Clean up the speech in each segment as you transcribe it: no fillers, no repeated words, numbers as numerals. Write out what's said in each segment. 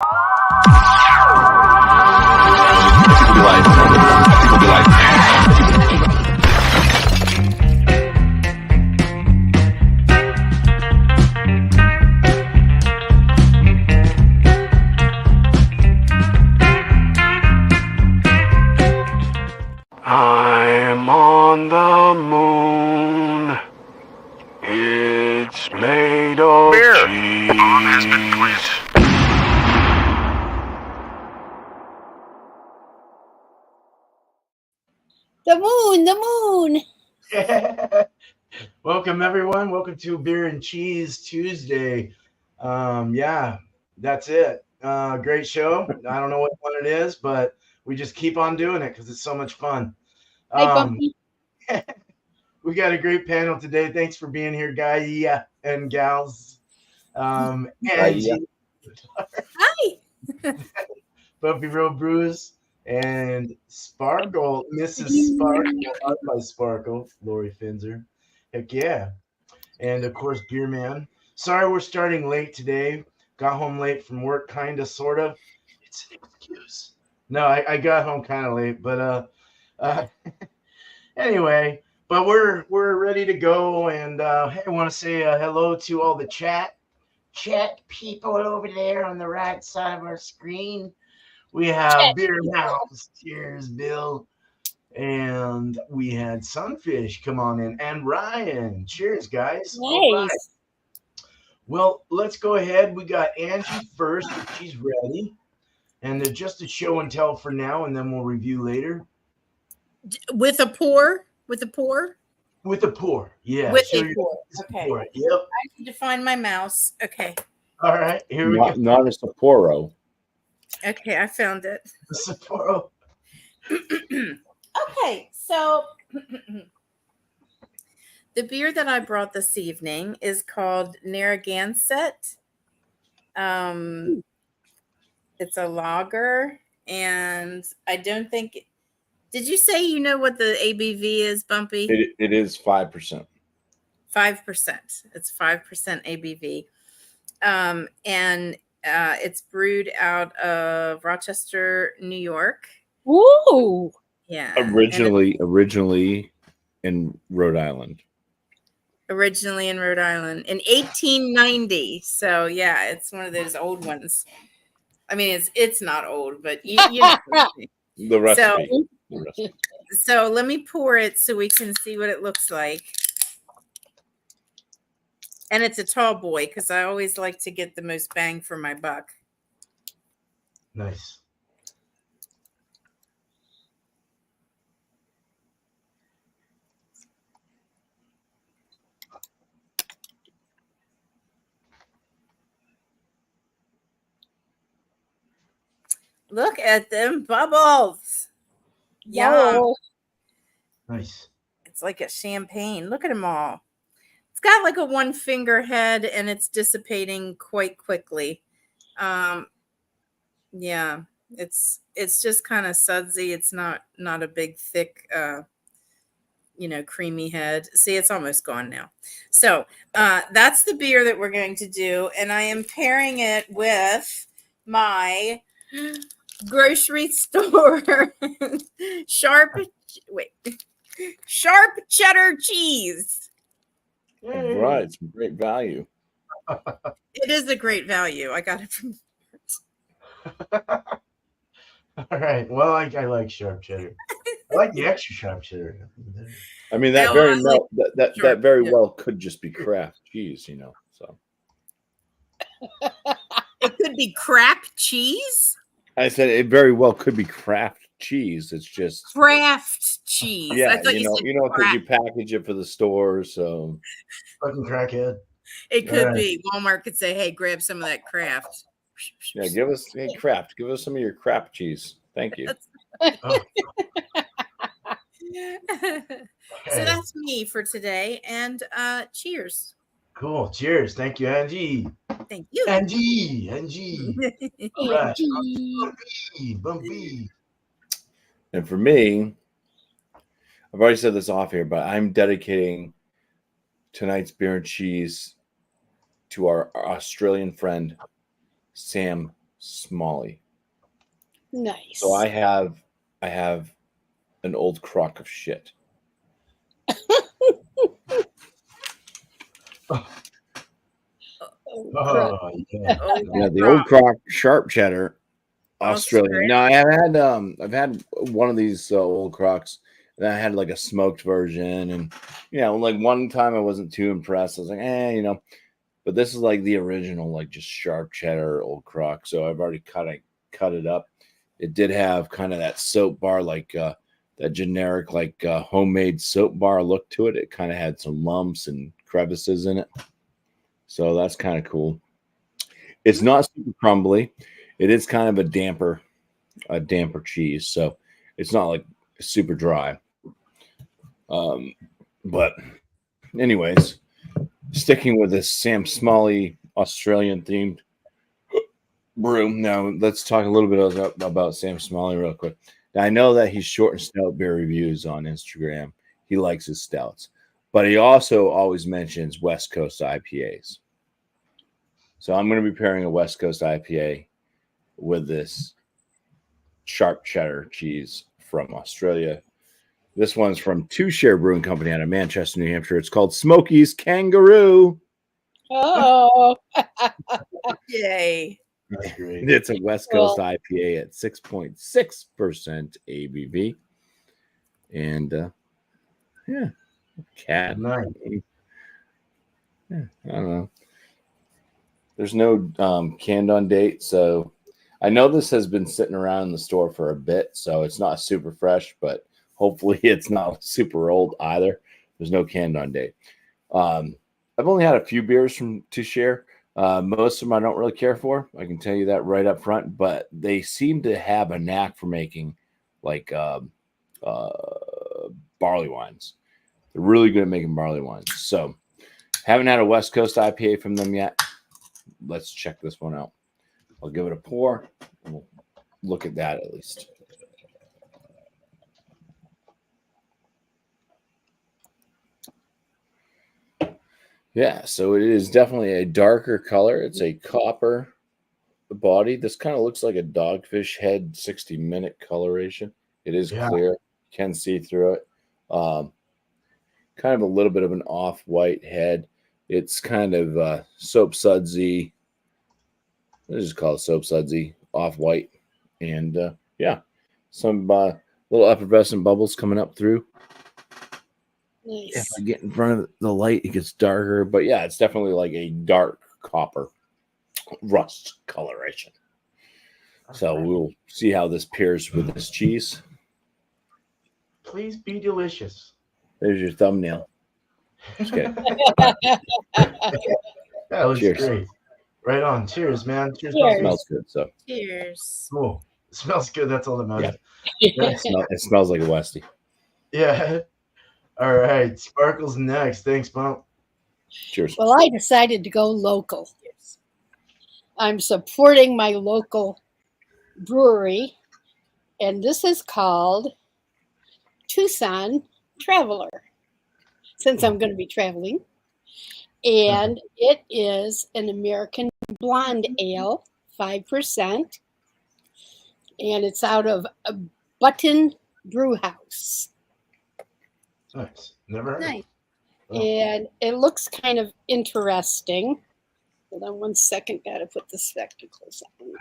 I'm on the moon. It's made of cheese. The moon. Welcome, everyone. Welcome to Beer and Cheese Tuesday. Yeah, that's it. Great show. I don't know what one it is, but we just keep on doing it because it's so much fun. Hey, Bumpy. We got a great panel today. Thanks for being here, guys and gals. Angie, Hi. Bumpy Road Brews, and Sparkle, Mrs. Sparkle, art by Sparkle, Lori Finzer. Heck yeah. And of course, Beer Man. Sorry we're starting late today. Got home late from work, kind of, sort of. It's an excuse. No, I got home kind of late, but anyway, but we're ready to go. And hey, I want to say hello to all the chat people over there on the right side of our screen. We have Beer Mouse. Cheers, Bill. And we had Sunfish come on in, and Ryan. Cheers, guys. All right. Nice. Well, let's go ahead. We got Angie first if she's ready. And they're just a show and tell for now, and then we'll review later. With a pour? With a pour? With a pour, yeah. With a pour. Okay. Pour. Yep. I need to find my mouse. Okay. All right, here we go. Not a Sapporo. Okay, I found it. Sapporo. Okay, so the beer that I brought this evening is called Narragansett. It's a lager, and I don't think. Did you say you know what the ABV is, Bumpy? It is 5%. 5%. It's 5% ABV, and it's brewed out of Rochester, New York. Ooh. Yeah. Originally in Rhode Island. Originally in Rhode Island in 1890. So yeah, it's one of those old ones. I mean, it's not old, but you know. The recipe. So let me pour it so we can see what it looks like. And it's a tall boy because I always like to get the most bang for my buck. Nice. Look at them bubbles. Yeah. Nice. It's like a champagne. Look at them all. It's got like a one finger head and it's dissipating quite quickly. Yeah, it's just kind of sudsy. It's not a big, thick, creamy head. See, it's almost gone now. So that's the beer that we're going to do. And I am pairing it with my grocery store sharp cheddar cheese. Right, some great value. It is a great value. I got it from. All right. Well, I like sharp cheddar. I like the extra sharp cheddar. I mean, that very well could just be Kraft cheese, So it could be crap cheese. I said it very well could be Kraft cheese. It's just Kraft cheese. Yeah, I thought you said because you package it for the store, so fucking crackhead. It could be. Walmart could say, "Hey, grab some of that Kraft." Yeah, give us Kraft. Give us some of your crap cheese. Thank you. Oh. So that's me for today, and cheers. Cool. Cheers. Thank you, Angie. Thank you, Angie. Right. Bumpy. And for me, I've already said this off here, but I'm dedicating tonight's beer and cheese to our Australian friend, Sam Smalley. Nice. So I have an old crock of shit. Crap. Oh, yeah. Oh, Yeah, the old crock sharp cheddar, Australian. Australian. Now I've had one of these old crocks, and I had like a smoked version, and like one time I wasn't too impressed. I was like, but this is like the original, like just sharp cheddar old crock. So I've already cut it up. It did have kind of that soap bar, like that generic like homemade soap bar look to it. It kind of had some lumps and crevices in it. So that's kind of cool. It's not super crumbly. It is kind of a damper cheese. So it's not like super dry. But anyways, sticking with this Sam Smalley Australian themed brew. Now let's talk a little bit about Sam Smalley real quick. Now, I know that he's short and stout beer reviews on Instagram. He likes his stouts, but he also always mentions West Coast IPAs. So I'm going to be pairing a West Coast IPA with this sharp cheddar cheese from Australia. This one's from Two Share Brewing Company out of Manchester, New Hampshire. It's called Smokey's Kangaroo. Oh, Yay. That's great. It's a West Coast Cool. IPA at 6.6% ABV. And cat. Nice. Yeah, I don't know. There's no canned on date, so I know this has been sitting around in the store for a bit, so it's not super fresh, but hopefully it's not super old either. There's no canned on date. I've only had a few beers from To Share. Most of them I don't really care for. I can tell you that right up front, but they seem to have a knack for making like barley wines. They're really good at making barley wines. So haven't had a West Coast IPA from them yet. Let's check this one out. I'll give it a pour. And we'll look at that at least. Yeah, so it is definitely a darker color. It's a copper body. This kind of looks like a dogfish head 60-minute coloration. It is clear. You can see through it. Kind of a little bit of an off-white head. It's kind of soap sudsy. Let's just call it soap sudsy, off-white. And some little effervescent bubbles coming up through. If nice. I get in front of the light, it gets darker. But yeah, it's definitely like a dark copper rust coloration. So we'll see how this pairs with this cheese. Please be delicious. There's your thumbnail. Just kidding. That looks Cheers. great. Right on. Cheers, man. Cheers. Cheers. Bumpy. Smells good. So Cheers. Cool. It smells good. That's all that matters. it smells like a Westie. Yeah. All right. Sparkle's next. Thanks, Bump. Cheers. Well, I decided to go local. I'm supporting my local brewery, and this is called Tucson Traveler, since I'm going to be traveling. And it is an American blonde ale, 5%, and it's out of a Button Brew House. Nice. Never heard. Nice. Oh. And it looks kind of interesting. Hold on 1 second. Got to put the spectacles on.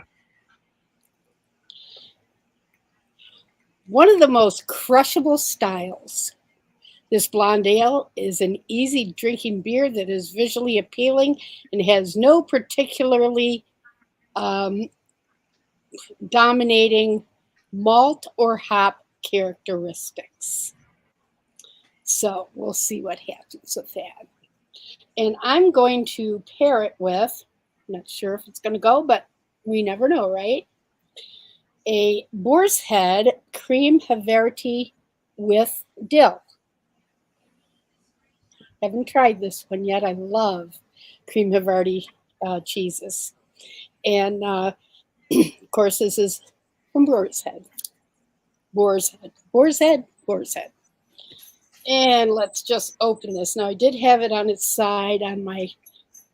One of the most crushable styles. This blonde ale is an easy drinking beer that is visually appealing and has no particularly dominating malt or hop characteristics. So we'll see what happens with that. And I'm going to pair it with, not sure if it's going to go, but we never know, right? A Boar's Head cream Haverty with dill. Haven't tried this one yet. I love cream Haverty cheeses. And of course, this is from Boar's Head. Boar's Head. Boar's Head. Boar's Head. And let's just open this. Now, I did have it on its side on my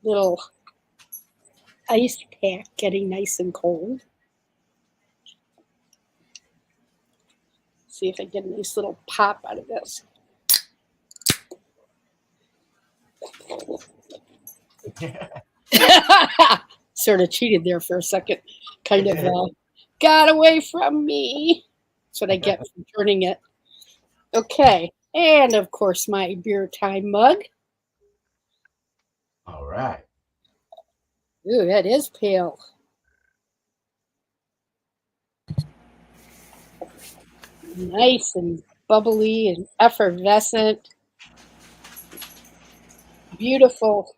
little ice pack getting nice and cold. See if I get a nice little pop out of this. Sort of cheated there for a second. Kind of got away from me. That's what I get for turning it. Okay. And of course, my beer time mug. All right. Ooh, that is pale. Nice and bubbly and effervescent. Beautiful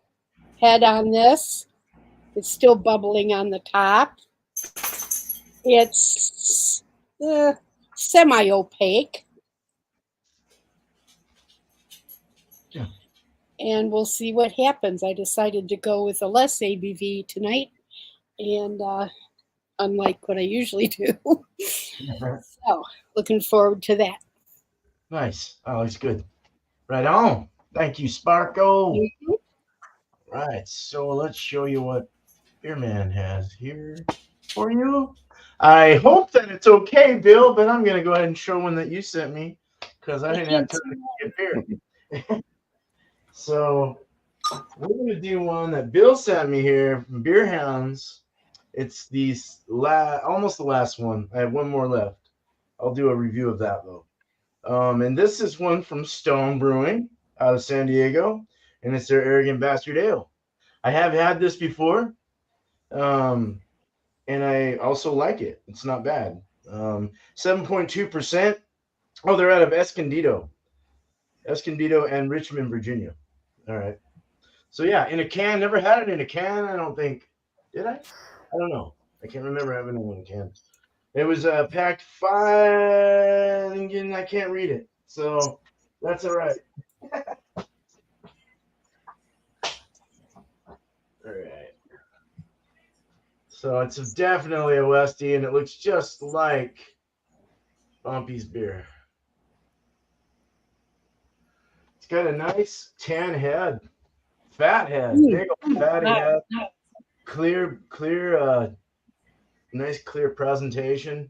head on this. It's still bubbling on the top. It's semi-opaque. Yeah. And we'll see what happens. I decided to go with a less ABV tonight, and unlike what I usually do. So, looking forward to that. Nice. Oh, it's good. Right on. Thank you, Sparkle. Right. So let's show you what Beerman has here for you. I hope that it's okay, Bill, but I'm going to go ahead and show one that you sent me because I didn't have time to get beer. So we're going to do one that Bill sent me here from Beer Hounds. It's almost the last one. I have one more left. I'll do a review of that, though. And this is one from Stone Brewing out of San Diego, and it's their Arrogant Bastard Ale. I have had this before, and I also like it. It's not bad. 7.2%. Oh, they're out of Escondido and Richmond, Virginia. All right. So yeah, in a can. Never had it in a can. I don't think. Did I? I don't know. I can't remember having it in a can. It was packed 5. And I can't read it, so that's all right. All right. So it's definitely a Westie, and it looks just like Bumpy's beer. It's got a nice tan head, fat head, big old fatty head, clear, nice clear presentation.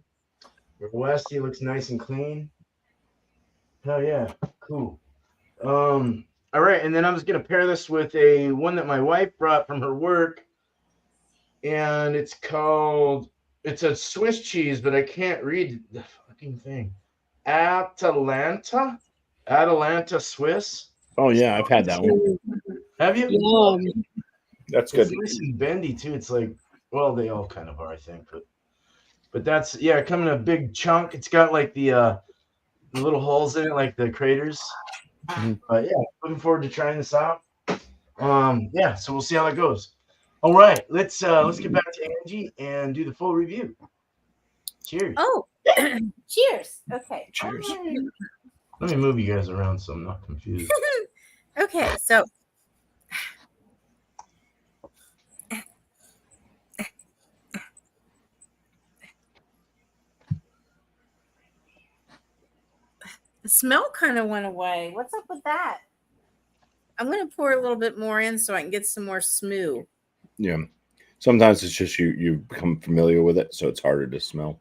Your Westie looks nice and clean. Hell yeah, cool. All right, and then I was gonna pair this with a one that my wife brought from her work, and it's a Swiss cheese, but I can't read the fucking thing. Atalanta Swiss. Oh yeah, I've had that one. Have you? Yum. That's It's good. nice and bendy too. It's like, well, they all kind of are, I think, but that's coming in a big chunk. It's got like the little holes in it, like the craters. Mhm. But yeah, looking forward to trying this out. Yeah, so we'll see how it goes. All right, let's get back to Angie and do the full review. Cheers. Oh, cheers. Okay. Cheers. Let me move you guys around so I'm not confused. Okay, so the smell kind of went away. What's up with that? I'm going to pour a little bit more in so I can get some more smooth. Yeah. Sometimes it's just you become familiar with it, so it's harder to smell.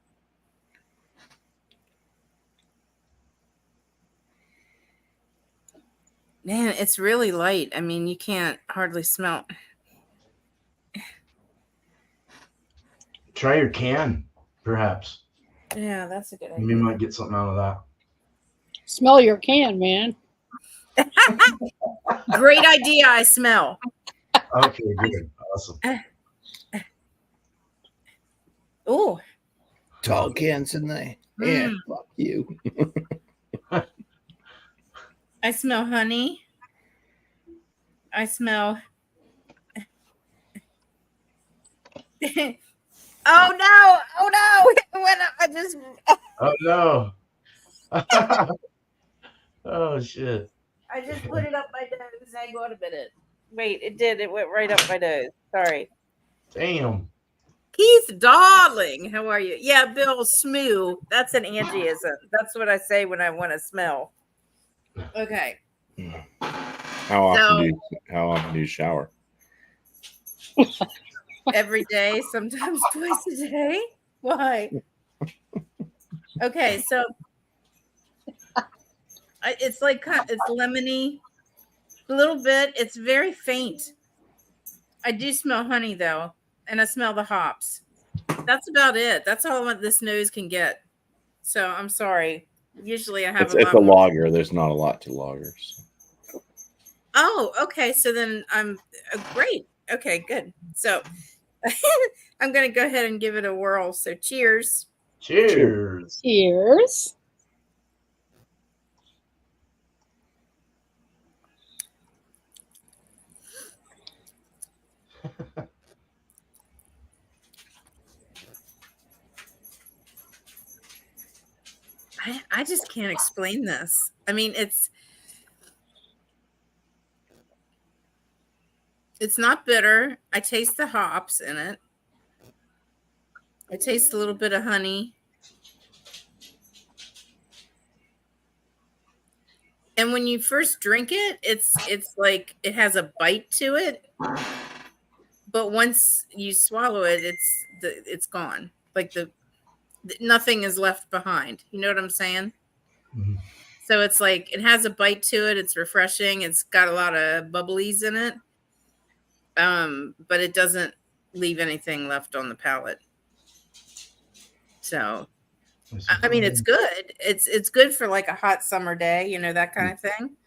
Man, it's really light. I mean, you can't hardly smell. Try your can, perhaps. Yeah, that's a good You idea. might get something out of that. Smell your can, man. Great idea, I smell. Okay, good. Awesome. Oh, Tall cans in there. Yeah, fuck you. I smell honey. I smell. Oh no! Oh no! It went up. I just. Oh no. Oh shit. I just put it up my nose. Hang on a minute. Wait, it did. It went right up my nose. Sorry. Damn. Keith, darling, how are you? Yeah, Bill, smoo. That's an Angieism. That's what I say when I want to smell. Okay. How often do you shower? every day, sometimes twice a day. Why? Okay, so it's like it's lemony, a little bit. It's very faint. I do smell honey though, and I smell the hops. That's about it. That's all what this nose can get. So I'm sorry. Usually I have a It's lot a more. lager. There's not a lot to lagers. Oh, okay. So then I'm great. Okay, good. So I'm going to go ahead and give it a whirl. So cheers. Cheers. Cheers. I just can't explain this. I mean, it's not bitter. I taste the hops in it. I taste a little bit of honey. And when you first drink it, it's like it has a bite to it. But once you swallow it, it's gone. Like nothing is left behind. You know what I'm saying? Mhm. So it's like it has a bite to it. It's refreshing. It's got a lot of bubblies in it. But it doesn't leave anything left on the palate. So I mean it's good. It's good for like a hot summer day, you know, that kind of thing.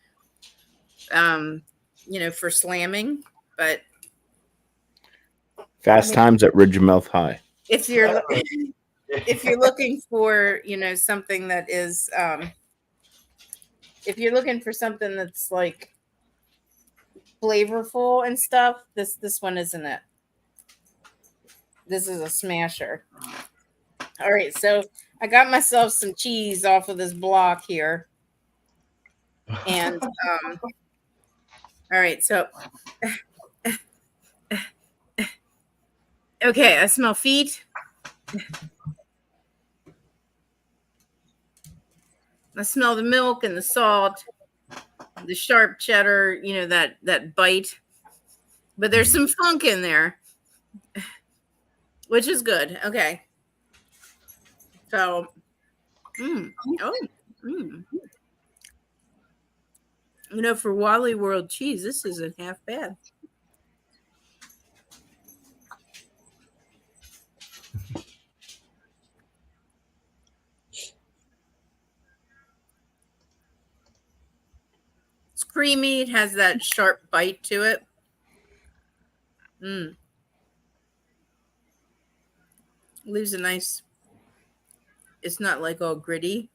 You know, for slamming. But Fast I mean, times at Ridgemouth High. if you're if you're looking for, you know, something that is if you're looking for something that's like flavorful and stuff, this one isn't it. This is a smasher. All right, so I got myself some cheese off of this block here. And all right, so okay, I smell feet. I smell the milk and the salt, the sharp cheddar, you know, that bite. But there's some funk in there, which is good. Okay. So, mm, oh, mm. You know, for Wally World cheese, this isn't half bad. It's creamy. It has that sharp bite to it. Mm. Leaves a nice. It's not like all gritty.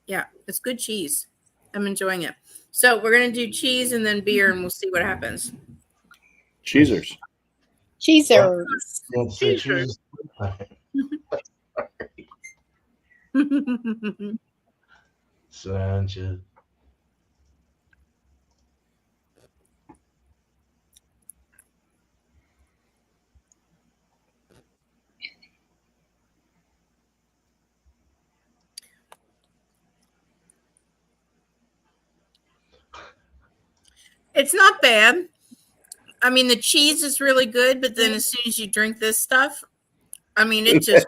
Yeah, it's good cheese. I'm enjoying it. So we're gonna do cheese and then beer, and we'll see what happens. Cheesers. Cheesers. Yeah, to say cheers. Sanchez. It's not bad. I mean, the cheese is really good, but then as soon as you drink this stuff, I mean, it just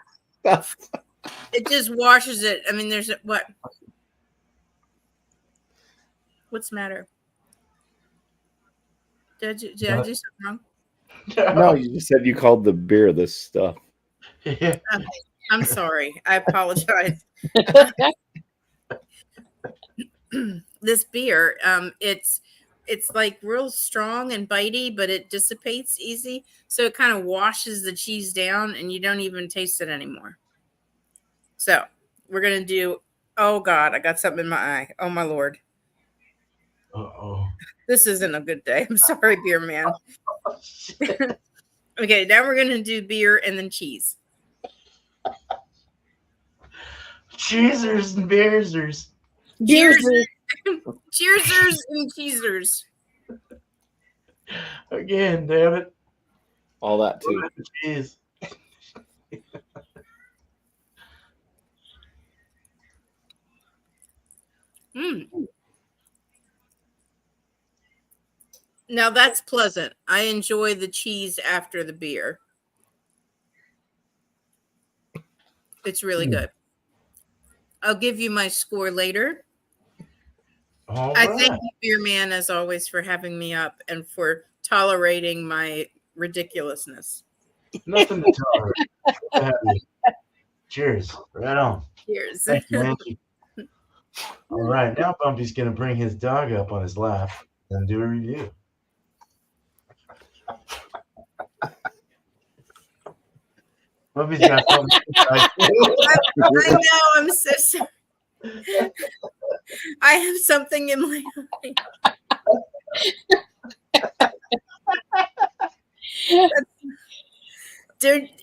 washes it. I mean, there's what's the matter? Did I do something wrong? No, you just said you called the beer this stuff. Yeah. I'm sorry. I apologize. This beer, it's like real strong and bitey, but it dissipates easy. So it kind of washes the cheese down and you don't even taste it anymore. So we're going to do, oh God, I got something in my eye. Oh my Lord. Uh-oh. This isn't a good day. I'm sorry, beer man. Oh, shit. Okay, now we're going to do beer and then cheese. Cheesers and beersers. Cheers. Cheers. Cheersers and cheesers. Again, damn it. All that too. Cheese. Now that's pleasant. I enjoy the cheese after the beer. It's really good. I'll give you my score later. All I right. thank you, Beer Man, as always, for having me up and for tolerating my ridiculousness. Nothing to tolerate. Good to have you. Cheers. Right on. Cheers. Thank you, Angie. All right, now Bumpy's going to bring his dog up on his lap and do a review. Bumpy's got something inside. I know. I'm so sorry. I have something in my eye.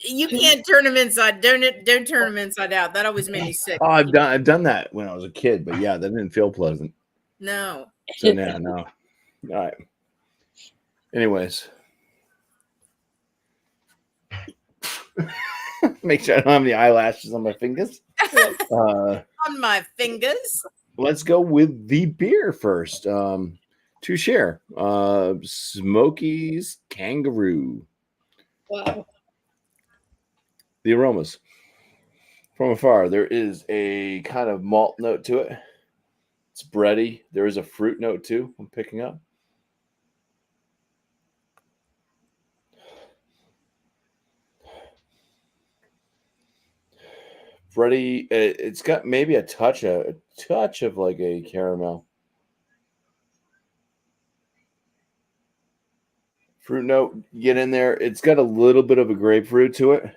You can't turn them inside. Don't turn them inside out. That always made me sick. Oh, I've done that when I was a kid, but yeah, that didn't feel pleasant. No. So now, no. All right. Anyways, make sure I don't have any eyelashes on my fingers. On my fingers. Let's go with the beer first. To share, Smoky's Kangaroo. Wow. The aromas from afar, there is a kind of malt note to it. It's bready. There is a fruit note too. I'm picking up. Bready. It's got maybe a touch of like a caramel. Fruit note, get in there. It's got a little bit of a grapefruit to it.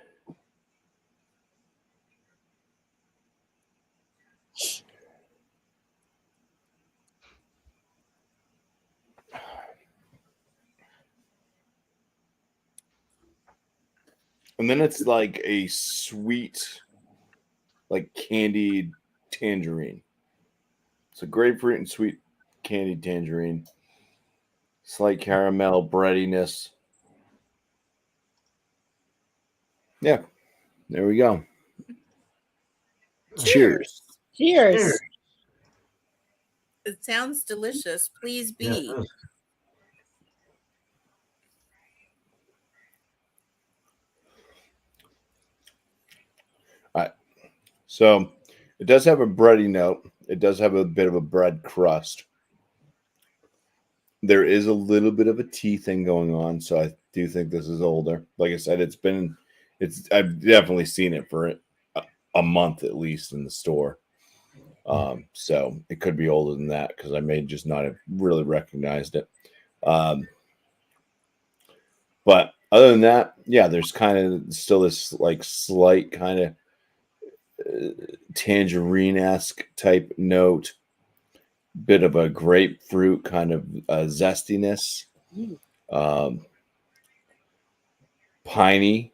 And then it's like a sweet, like candied tangerine. So grapefruit and sweet candied tangerine. Slight caramel breadiness. Yeah, there we go. Cheers. Cheers. It sounds delicious. Please be. Yeah, it is. All right. So it does have a bready note. It does have a bit of a bread crust. There is a little bit of a tea thing going on, so I do think this is older. Like I said, I've definitely seen it for a month at least in the store. So it could be older than that because I may just not have really recognized it. But other than that, yeah, there's kind of still this like slight kind of tangerine-esque type note, bit of a grapefruit kind of zestiness, piney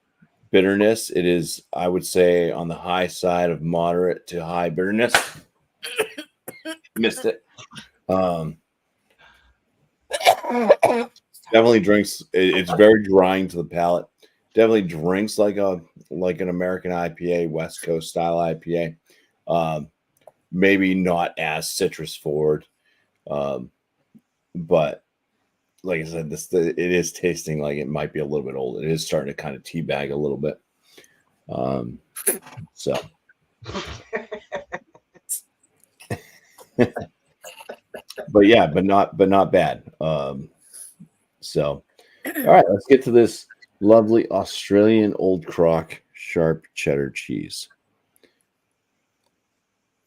bitterness. It is, I would say, on the high side of moderate to high bitterness. Missed it. Definitely drinks. It's very drying to the palate. Definitely drinks like an American IPA, West Coast style IPA. Maybe not as citrus forward, but like I said, it is tasting like it might be a little bit old. It is starting to kind of teabag a little bit. So. But yeah, but not bad. So, all right, let's get to this lovely Australian Old Crock sharp cheddar cheese.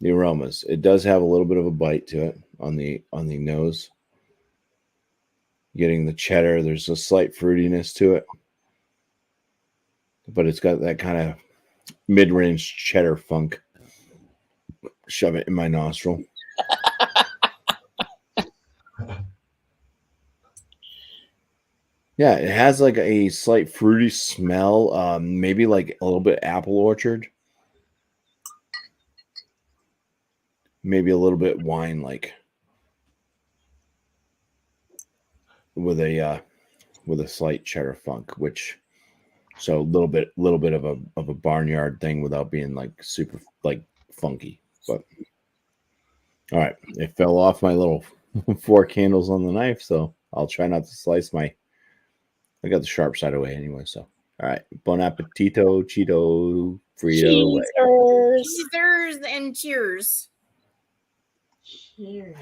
The aromas. It does have a little bit of a bite to it on the nose. Getting the cheddar, there's a slight fruitiness to it, but it's got that kind of mid-range cheddar funk. Shove it in my nostril. Yeah, it has like a slight fruity smell, maybe like a little bit apple orchard, maybe a little bit wine like, with a slight cheddar funk, so a little bit of a barnyard thing without being like super like funky. But all right, it fell off my little 4 candles on the knife, so I'll try not to slice my. I got the sharp side away anyway. So all right, bon appetito, Cheeto, Frito. Lay. Cheers. Cheers and cheers. Cheers.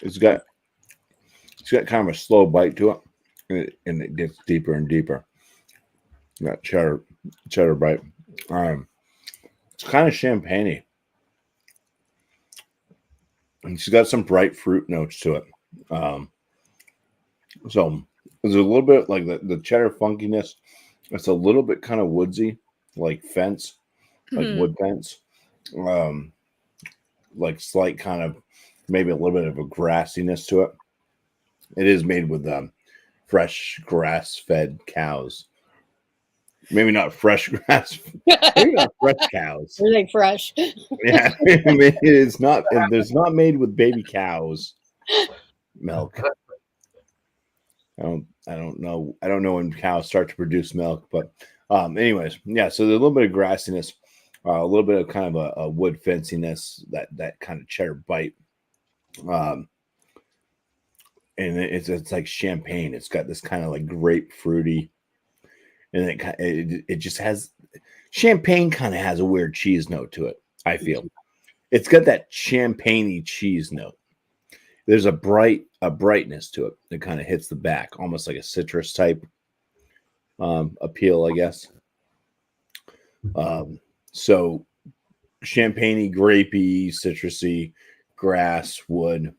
It's got kind of a slow bite to it, and it gets deeper and deeper. That cheddar bite. It's kind of champagne-y. And she's got some bright fruit notes to it. So there's a little bit like the cheddar funkiness. It's a little bit kind of woodsy, like fence, like wood fence. Like slight kind of maybe a little bit of a grassiness to it. It is made with fresh grass-fed cows. Maybe not fresh grass. Maybe not fresh cows. Are they fresh? Yeah, it's not. It's not made with baby cows milk. I don't know. I don't know when cows start to produce milk, but anyways, yeah. So there's a little bit of grassiness, a little bit of kind of a wood fenciness, that kind of cheddar bite, and it's like champagne. It's got this kind of like grapefruity, and it just has champagne. Kind of has a weird cheese note to it. I feel it's got that champagne-y cheese note. There's a brightness to it that kind of hits the back, almost like a citrus type appeal, I guess. So champagne-y, grapey, citrusy, grass, wood,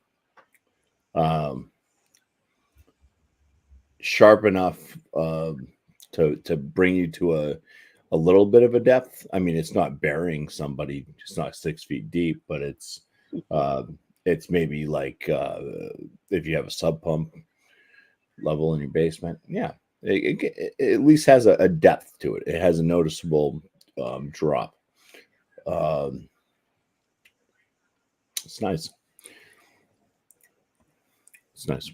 sharp enough to bring you to a little bit of a depth. I mean, it's not burying somebody, it's not 6 feet deep, but it's maybe like if you have a sub pump level in your basement. Yeah, it at least has a depth to it. It has a noticeable drop. It's nice. It's nice.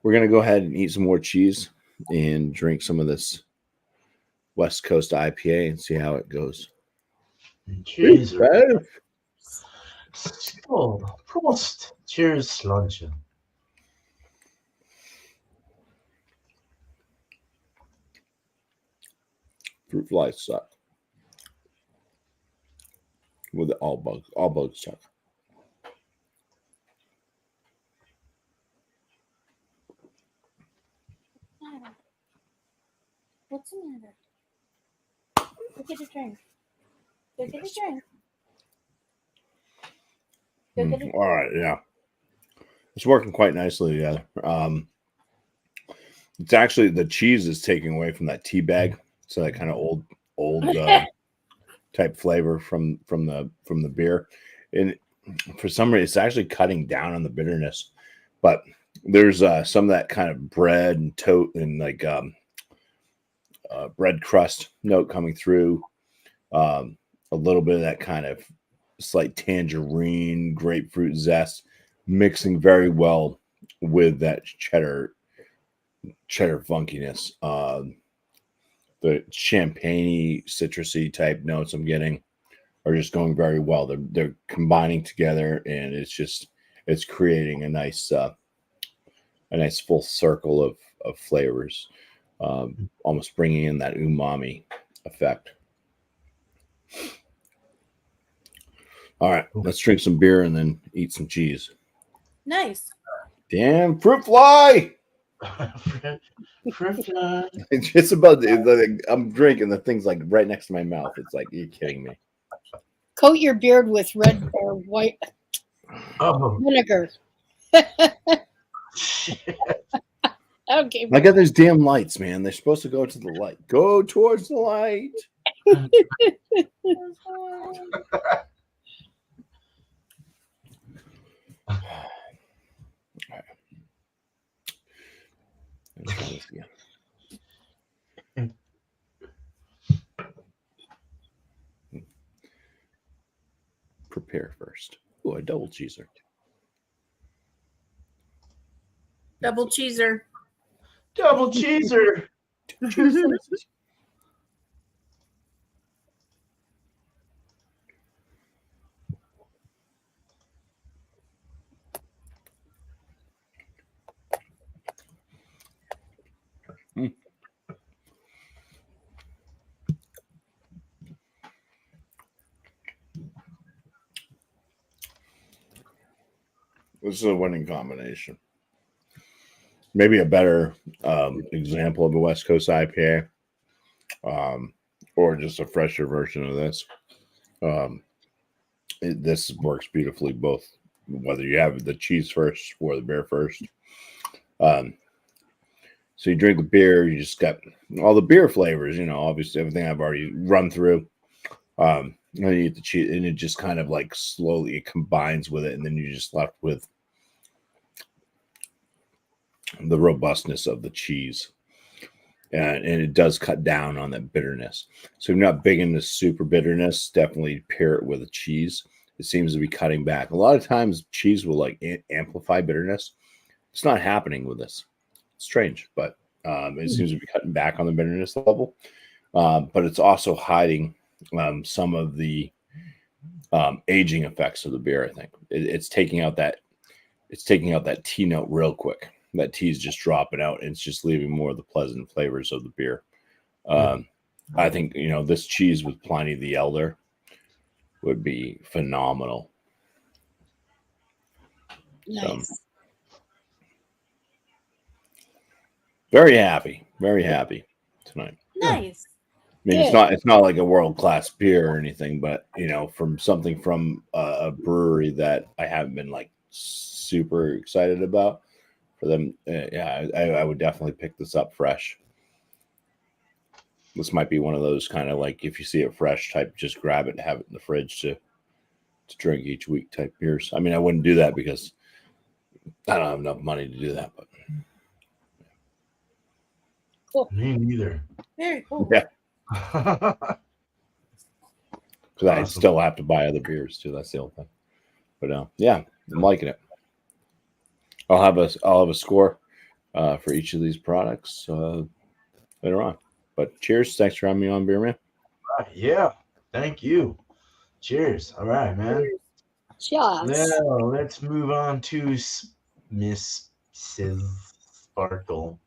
We're going to go ahead and eat some more cheese and drink some of this West Coast IPA and see how it goes. Cheers. Skål. Prost. Cheers, luncheon. Fruit flies suck. With all bugs suck. What's the matter? Go get a drink. Go get a drink. Go get a drink. All right, yeah. It's working quite nicely together. It's actually the cheese is taking away from that tea bag, so that kind of old type flavor from the beer, and for some reason it's actually cutting down on the bitterness. But there's some of that kind of bread and toast and like bread crust note coming through. A little bit of that kind of slight tangerine, grapefruit zest, mixing very well with that cheddar funkiness. The champagne-y, citrusy type notes I'm getting are just going very well. They're combining together, and it's creating a nice full circle of flavors, almost bringing in that umami effect. All right, let's drink some beer and then eat some cheese. Nice. Damn fruit fly! Fruit fly. It's just about I'm drinking the thing's like right next to my mouth. It's like, you're kidding me. Coat your beard with red or white Oh, vinegar. shit. Okay. I got those damn lights, man. They're supposed to go to the light. Go towards the light. Let's try this again. Prepare first. Oh, a double cheeser. Double cheeser. Double cheeser. This is a winning combination. Maybe a better example of a West Coast IPA, or just a fresher version of this. This works beautifully both, whether you have the cheese first or the beer first. So you drink the beer, you just got all the beer flavors, obviously everything I've already run through. And you eat the cheese, and it just kind of like slowly it combines with it, and then you're just left with the robustness of the cheese. And it does cut down on that bitterness. So if you're not big into super bitterness, definitely pair it with a cheese. It seems to be cutting back. A lot of times cheese will like amplify bitterness. It's not happening with this. It's strange, but it seems to be cutting back on the bitterness level. But it's also hiding some of the aging effects of the beer. I think it's taking out that tea note real quick. That tea is just dropping out, and it's just leaving more of the pleasant flavors of the beer. I think this cheese with Pliny the Elder would be phenomenal. Nice. Very happy tonight. Nice. I mean, it's not like a world-class beer or anything, but from something from a brewery that I haven't been like super excited about for them. I would definitely pick this up fresh. This might be one of those kind of like, if you see it fresh type, just grab it and have it in the fridge to drink each week type beers. I mean, I wouldn't do that because I don't have enough money to do that, but Cool. Me neither. Very cool. yeah, because I Awesome. still have to buy other beers too. That's the only thing. But yeah, I'm liking it. I'll have a score for each of these products later on. But cheers! Thanks for having me on, Beer Man. Yeah. Thank you. Cheers. All right, man. Cheers. Now let's move on to Miss Sparkle.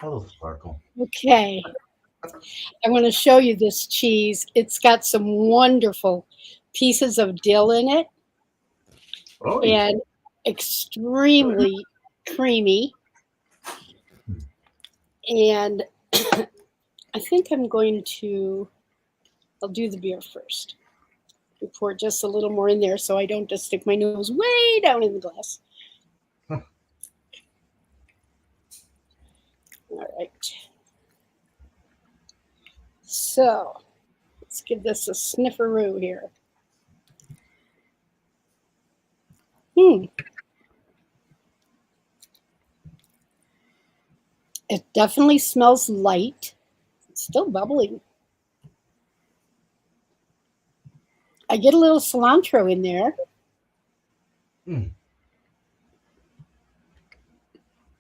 Hello, Sparkle. Okay. I want to show you this cheese. It's got some wonderful pieces of dill in it Oh, yeah. and extremely creamy. And I think I'll do the beer first. Pour just a little more in there so I don't just stick my nose way down in the glass. All right. So let's give this a snifferoo here. It definitely smells light. It's still bubbling. I get a little cilantro in there.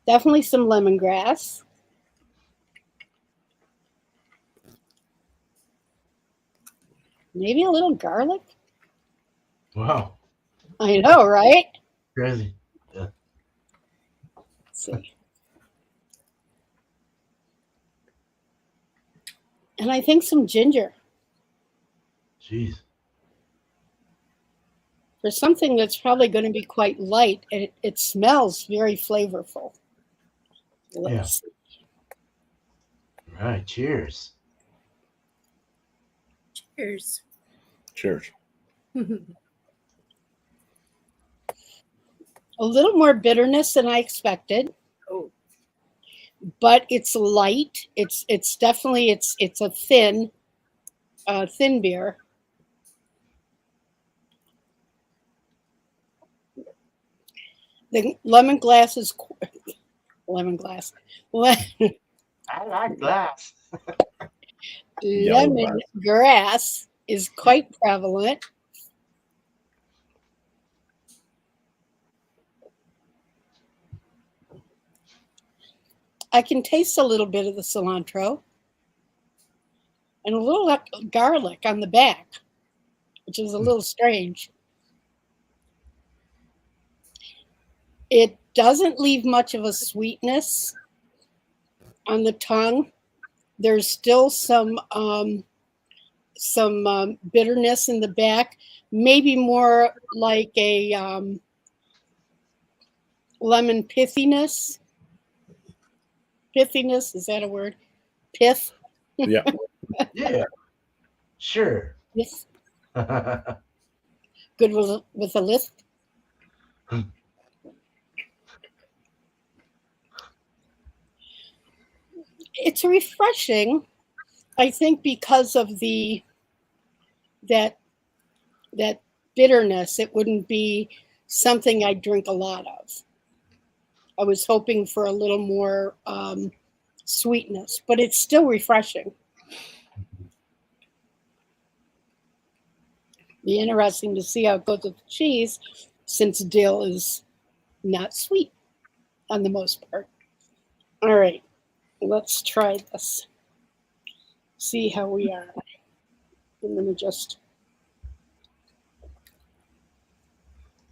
Definitely some lemongrass. Maybe a little garlic. Wow. I know, right? Crazy. Let's see. And I think some ginger. Jeez. For something that's probably going to be quite light, and it smells very flavorful. Let's see. All right. Cheers. Cheers. Cheers. A little more bitterness than I expected. Oh. But it's light. It's definitely it's a thin beer. The lemongrass is lemongrass. I like glass. Lemongrass is quite prevalent. I can taste a little bit of the cilantro and a little garlic on the back, which is a little strange. It doesn't leave much of a sweetness on the tongue. There's still some bitterness in the back, maybe more like a lemon pithiness. Pithiness, is that a word? Pith? Yeah. Yeah, sure. Yes. Good with a lisp. It's refreshing, I think, because of that bitterness. It wouldn't be something I drink a lot of. I was hoping for a little more sweetness, but it's still refreshing. Be interesting to see how it goes with the cheese, since dill is not sweet on the most part. All right, let's try this. See how we are. I'm going to just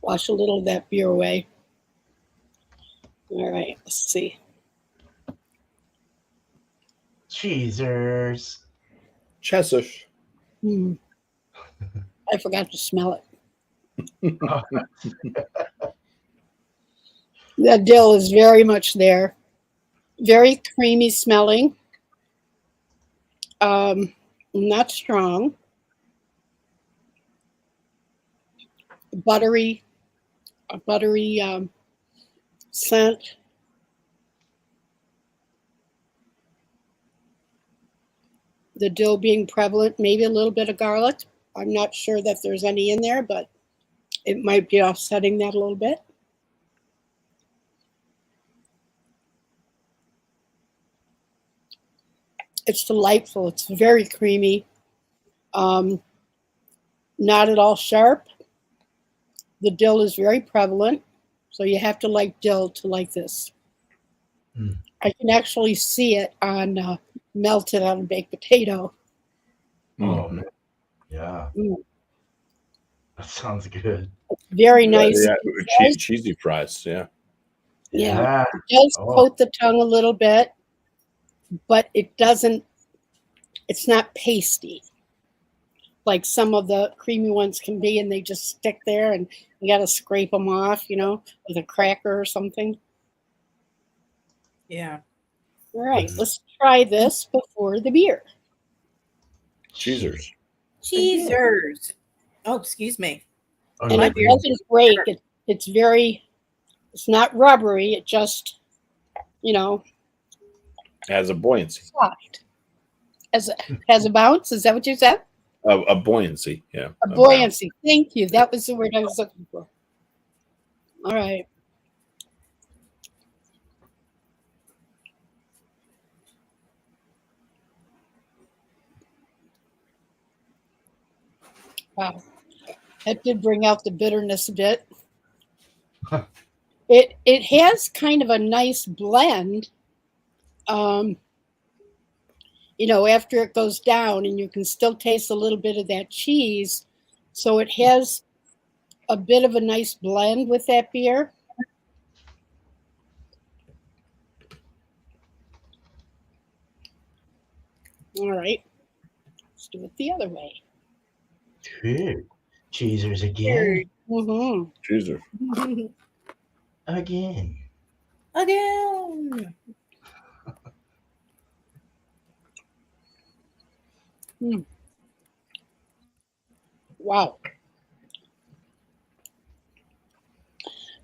wash a little of that beer away. All right, let's see. Cheesers. Chessish. I forgot to smell it. The dill is very much there. Very creamy smelling. Not strong. A buttery scent. The dill being prevalent, maybe a little bit of garlic. I'm not sure that there's any in there, but it might be offsetting that a little bit. It's delightful. It's very creamy. Not at all sharp. The dill is very prevalent, so you have to like dill to like this. I can actually see it on melted on a baked potato. Oh, man. Yeah. That sounds good. Very nice. Yeah, cheesy fries. Yeah. Yeah. It does coat the tongue a little bit, but it's not pasty like some of the creamy ones can be, and they just stick there and you got to scrape them off, with a cracker or something. Yeah. All right, let's try this before the beer. Cheesers. Cheesers. Oh, excuse me. And it doesn't break. It's not rubbery. It just, Has a buoyancy. soft. Has a bounce. Is that what you said? A buoyancy. Yeah. A buoyancy. Thank you. That was the word I was looking for. All right. Wow. That did bring out the bitterness a bit. It has kind of a nice blend. After it goes down, and you can still taste a little bit of that cheese. So it has a bit of a nice blend with that beer. All right. Let's do it the other way. Good. Cheesers again. Mm-hmm. Cheeser. Again. Wow.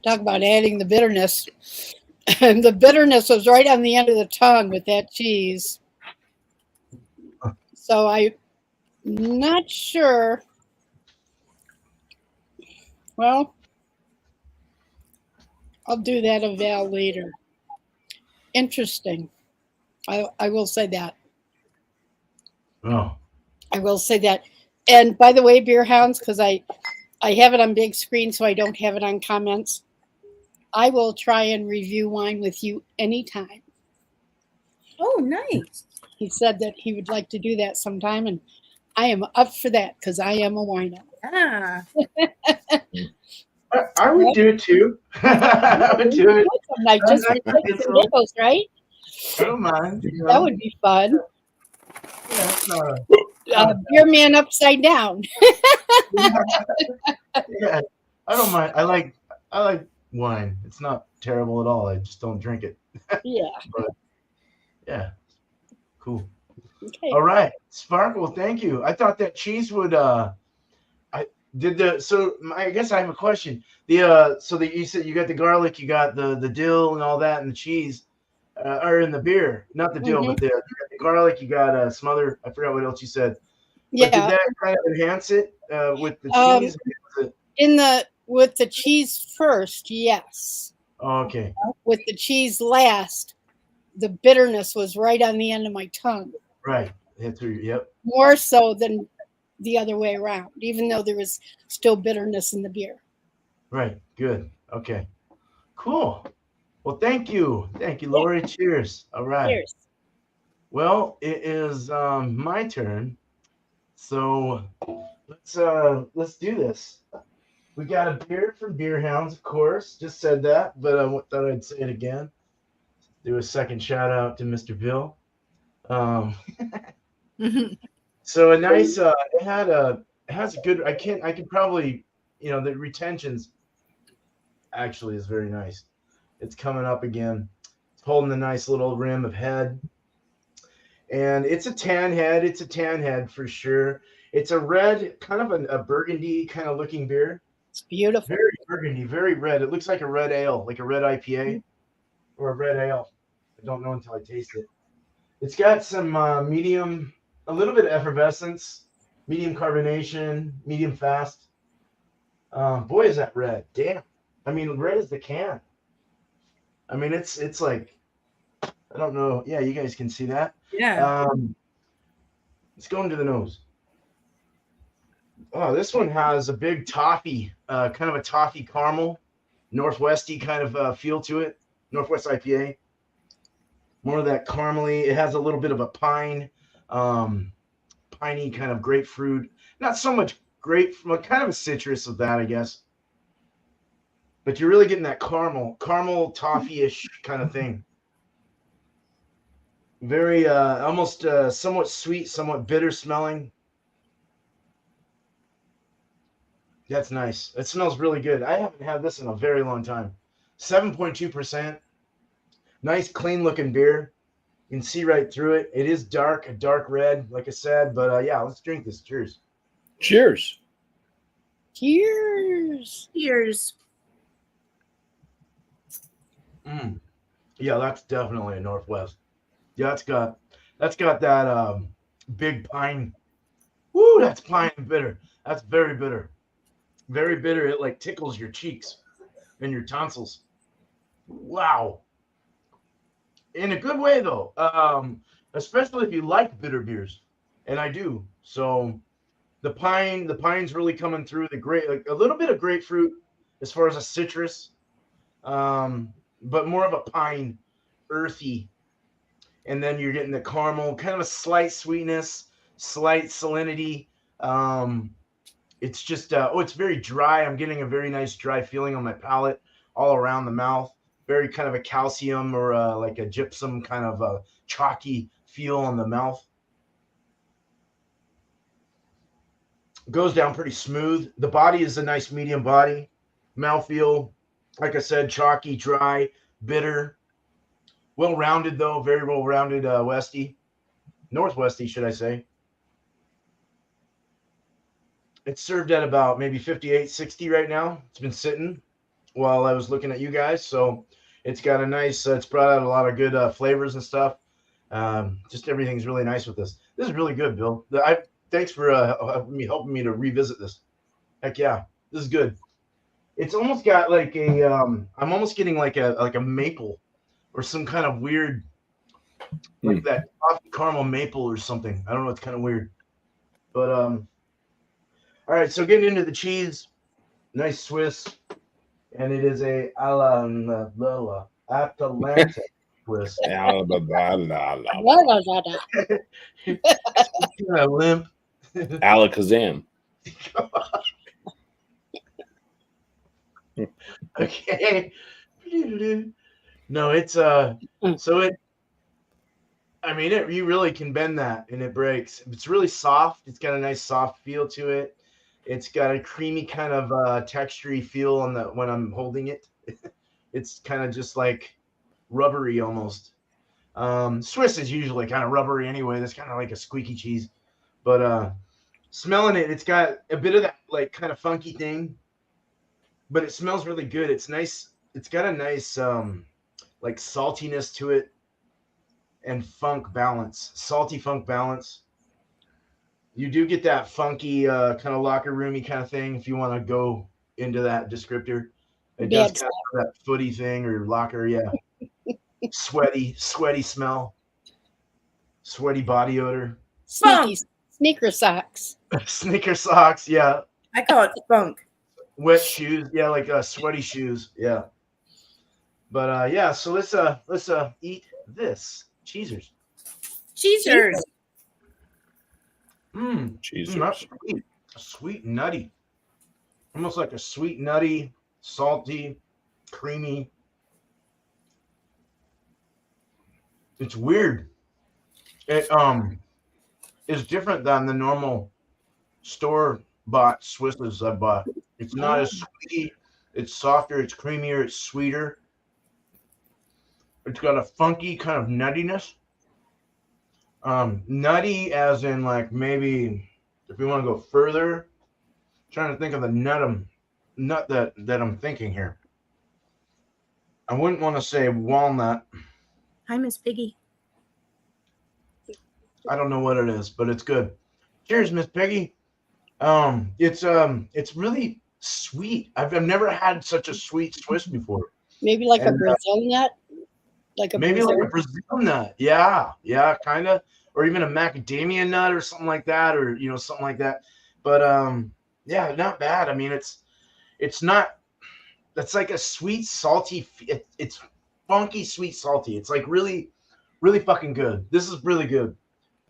Talk about adding the bitterness. And the bitterness was right on the end of the tongue with that cheese. So I'm not sure. Well, I'll do that eval later. Interesting. I will say that. Oh. I will say that. And by the way, Beer Hounds, because I have it on big screen, so I don't have it on comments. I will try and review wine with you anytime. Oh, nice. He said that he would like to do that sometime, and I am up for that because I am a wino. Ah. I would do it too. I would do it. Like just nipples, right? I don't mind. You That know? would be fun. Yeah, it's not Beer man upside down. yeah, I don't mind. I like wine. It's not terrible at all. I just don't drink it. Yeah. But yeah, cool. Okay. All right, Sparkle. Thank you. I thought that cheese would. I did the. So I guess I have a question. So that you said you got the garlic, you got the dill and all that, and the cheese, or in the beer. Not the dill, Mhm. but you got the garlic. You got some other. I forgot what else you said. But did Yeah. that kind of enhance it with the Um, cheese? with the cheese first, yes. Oh, okay. With the cheese last, the bitterness was right on the end of my tongue, Right. Hit through. Yep. more so than the other way around, even though there was still bitterness in the beer. Right. Good. Okay. Cool. Well, thank you. Thank you, Yeah. Lori. Cheers. All right. Cheers. Well, it is my turn. So let's do this. We got a beer from Beer Hounds, of course. Just said that, but I thought I'd say it again. Do a second shout out to Mr. Bill. Um, so a nice it has a good I can probably the retentions actually is very nice. It's coming up again. It's holding a nice little rim of head. And it's a tan head. It's a tan head for sure. It's a red, kind of a burgundy kind of looking beer. It's beautiful. Very burgundy, very red. It looks like a red ale, like a red IPA or a red ale. I don't know until I taste it. It's got some medium, a little bit of effervescence, medium carbonation, medium fast. Boy, is that red. Damn. I mean, red as the can. I mean, it's like, I don't know. Yeah, you guys can see that. Yeah. Let's go into the nose. Oh, this one has a big toffee, kind of a toffee caramel, northwesty kind of feel to it. Northwest IPA. More of that caramely. It has a little bit of a piney kind of grapefruit. Not so much grapefruit, kind of a citrus of that, I guess. But you're really getting that caramel toffee-ish kind of thing. Very almost somewhat sweet, somewhat bitter smelling. That's nice. It smells really good. I haven't had this in a very long time. 7.2%. Nice, clean looking beer. You can see right through it. It is dark, a dark red, like I said. But yeah, let's drink this. Cheers. Cheers. Cheers. Cheers. Yeah, that's definitely a Northwest. Yeah, that's got that big pine. Woo, that's pine and bitter. That's very bitter. Very bitter. It like tickles your cheeks and your tonsils. Wow. In a good way though. Especially if you like bitter beers. And I do. So the pine's really coming through. The grape, like a little bit of grapefruit as far as a citrus. But more of a pine, earthy. And then you're getting the caramel, kind of a slight sweetness, slight salinity. It's just it's very dry. I'm getting a very nice dry feeling on my palate, all around the mouth. Very kind of a calcium or like a gypsum kind of a chalky feel on the mouth. Goes down pretty smooth. The body is a nice medium body. Mouthfeel, like I said, chalky, dry, bitter. Well-rounded though, very well-rounded Westy. Northwesty, should I say. It's served at about maybe 58, 60 right now. It's been sitting while I was looking at you guys. So it's got a nice, it's brought out a lot of good flavors and stuff. Just everything's really nice with this. This is really good, Bill. Thanks for helping me to revisit this. Heck yeah, this is good. It's almost got like a, I'm almost getting like a maple or some kind of weird, like that coffee caramel maple or something. I don't know. It's kind of weird, but all right. So getting into the cheese, nice Swiss, and it is a Atalanta Swiss. La, la, la, la. Kind of limp. Alakazam. Okay. No, it's so I mean, you really can bend that and it breaks. It's really soft. It's got a nice soft feel to it. It's got a creamy kind of textury feel on the when I'm holding it. It's kind of just like rubbery almost. Swiss is usually kind of rubbery anyway. That's kind of like a squeaky cheese. But smelling it, it's got a bit of that like kind of funky thing, but it smells really good. It's nice. It's got a nice like saltiness to it and funk balance, salty funk balance. You do get that funky kind of locker roomy kind of thing if you want to go into that descriptor. It does Bad kind of have that footy thing or locker, yeah. Sweaty smell, sweaty body odor. sneaky sneaker socks. Sneaker socks, yeah. I call it funk. Wet shoes, yeah, like sweaty shoes, yeah. But yeah, so let's eat this cheesers. Cheesers. Cheesers. That's sweet. Sweet, nutty, almost like a sweet, nutty, salty, creamy. It's weird. It is different than the normal store bought Swisses I bought. It's not as sweet. It's softer. It's creamier. It's sweeter. It's got a funky kind of nuttiness. Nutty as in like maybe if you want to go further. I'm trying to think of the nut that I'm thinking here. I wouldn't want to say walnut. Hi, Miss Piggy. I don't know what it is, but it's good. Cheers, Miss Peggy. It's really sweet. I've never had such a sweet Swiss before. Maybe like a And, Brazil nut. Like a Maybe Brazil. like a Brazil nut. Yeah, kind of, or even a macadamia nut or something like that, or something like that. But yeah, not bad. I mean, it's not. That's like a sweet, salty. It's funky, sweet, salty. It's like really, really fucking good. This is really good.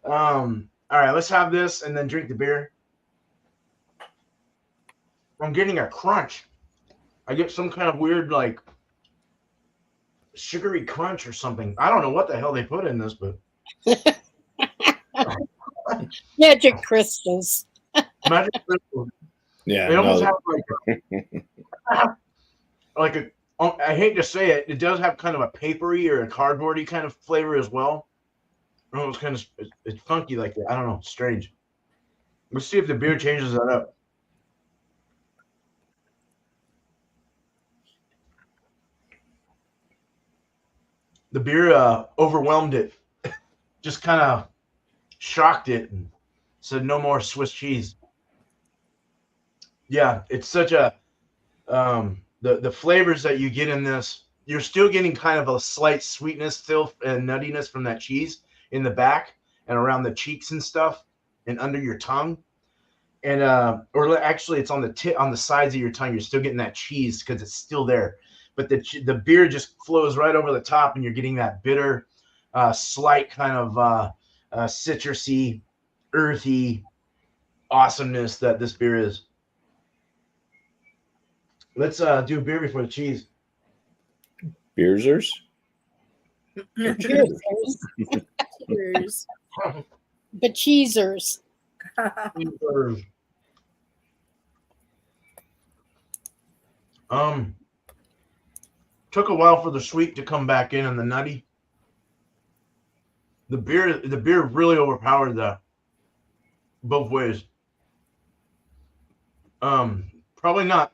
All right, let's have this and then drink the beer. I'm getting a crunch. I get some kind of weird like sugary crunch or something. I don't know what the hell they put in this, but Magic crystals. magic crystal. Yeah. They almost no, have like a. I hate to say it, it does have kind of a papery or a cardboardy kind of flavor as well. Oh, it's kind of it's funky like that. I don't know, strange. Let's see if the beer changes that up. The beer overwhelmed it, just kind of shocked it, and said no more Swiss cheese. Yeah, it's such a the flavors that you get in this. You're still getting kind of a slight sweetness still and nuttiness from that cheese in the back and around the cheeks and stuff and under your tongue. And or actually it's on the sides of your tongue. You're still getting that cheese because it's still there. But the beer just flows right over the top and you're getting that bitter, slight kind of citrusy, earthy awesomeness that this beer is. Let's do beer before the cheese. Beersers. Cheers. Cheers. But cheesers. Took a while for the sweet to come back in and the nutty. The beer really overpowered that both ways. Probably not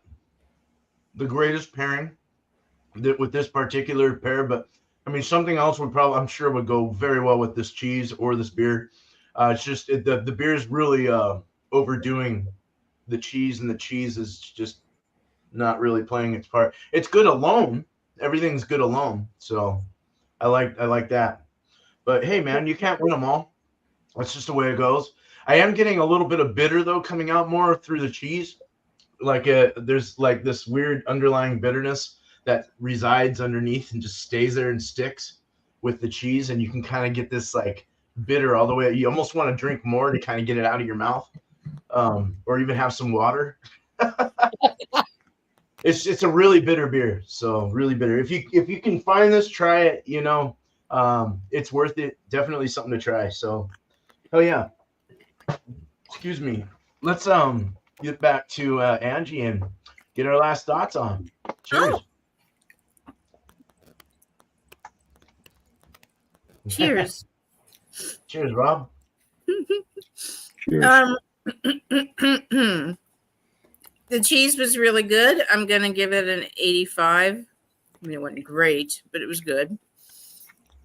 the greatest pairing with this particular pair, but I mean something else I'm sure would go very well with this cheese or this beer. It's just the beer is really overdoing the cheese, and the cheese is just not really playing its part. It's good alone. Everything's good alone. So I like that. But hey, man, you can't win them all. That's just the way it goes. I am getting a little bit of bitter though coming out more through the cheese. Like there's like this weird underlying bitterness that resides underneath and just stays there and sticks with the cheese, and you can kind of get this like bitter all the way. You almost want to drink more to kind of get it out of your mouth, or even have some water. It's a really bitter beer, so really bitter. If you can find this, try it. It's worth it. Definitely something to try. So, oh yeah. Excuse me. Let's get back to Angie and get our last thoughts on. Oh, Cheers. cheers. Cheers, Rob. Cheers. The cheese was really good. I'm going to give it an 85. I mean, it wasn't great, but it was good.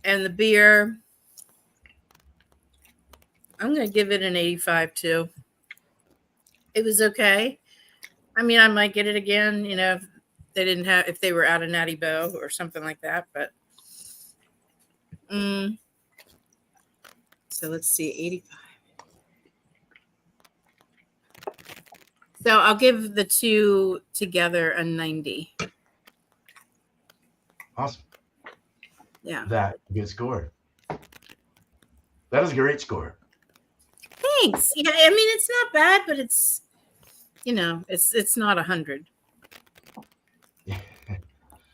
And the beer, I'm going to give it an 85 too. It was okay. I mean, I might get it again, if they didn't have, if they were out of Natty Bow or something like that. But so let's see, 85. So I'll give the two together a 90. Awesome. Yeah. That good score. That is a great score. Thanks. Yeah, I mean it's not bad, but it's it's not 100.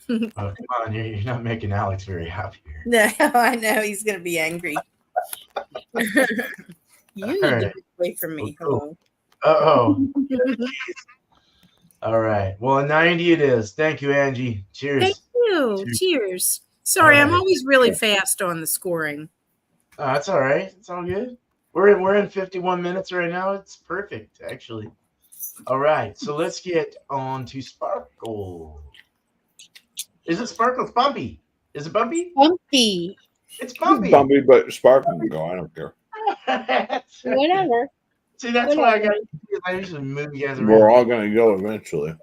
Oh, come on, you're not making Alex very happy here. No, I know he's gonna be angry. You need to right. be away from me. Cool. Hello. All right. Well, a 90 it is. Thank you, Angie. Cheers. Thank you. Cheers. Sorry, I'm right. always really fast on the scoring. Oh, that's all right. It's all good. We're in 51 minutes right now. It's perfect, actually. All right. So let's get on to Sparkle. Is it Sparkle? It's Bumpy. Is it Bumpy? Bumpy. It's Bumpy. Bumpy, but Sparkle can go. I don't care. Whatever. See, that's why I got confused. I usually move you guys around. We're all going to go eventually.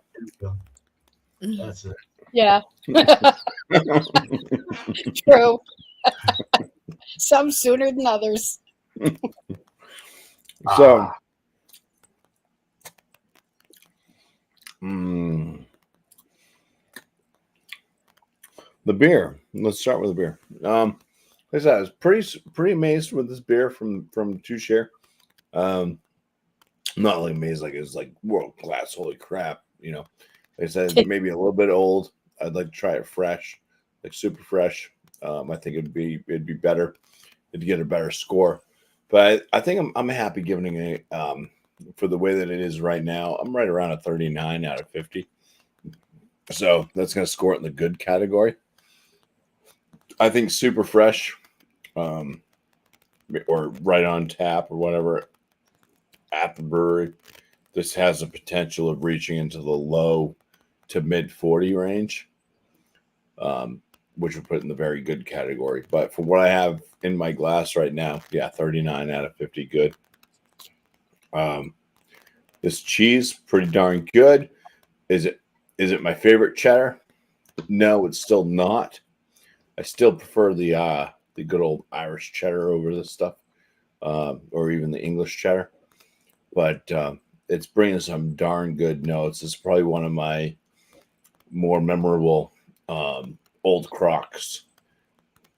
That's it. Yeah. True. Some sooner than others. So, the beer. Let's start with the beer. Like I said, I was pretty amazed with this beer from Touche. Not like amazed, like it was like world class. Holy crap! Like I said, maybe a little bit old. I'd like to try it fresh, like super fresh. I think it'd be better. It'd get a better score. But I think I'm happy giving it for the way that it is right now. I'm right around a 39 out of 50. So that's going to score it in the good category. I think super fresh, or right on tap or whatever at the brewery. This has the potential of reaching into the low to mid 40 range, which would put it in the very good category. But for what I have in my glass right now, 39 out of 50, good. This cheese, pretty darn good. Is it my favorite cheddar? No, it's still not. I still prefer the good old Irish cheddar over this stuff, or even the English cheddar. But it's bringing some darn good notes. It's probably one of my more memorable old crocks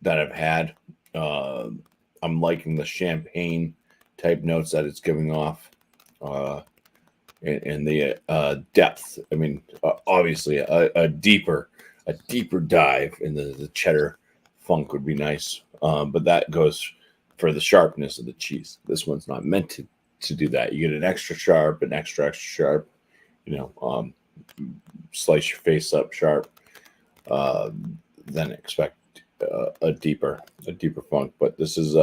that I've had. I'm liking the champagne type notes that it's giving off, and the depth. I mean, obviously, a deeper dive in the cheddar funk would be nice, but that goes for the sharpness of the cheese. This one's not meant to do that. You get an extra sharp, an extra sharp. Slice your face up sharp. Then expect a deeper funk. But this is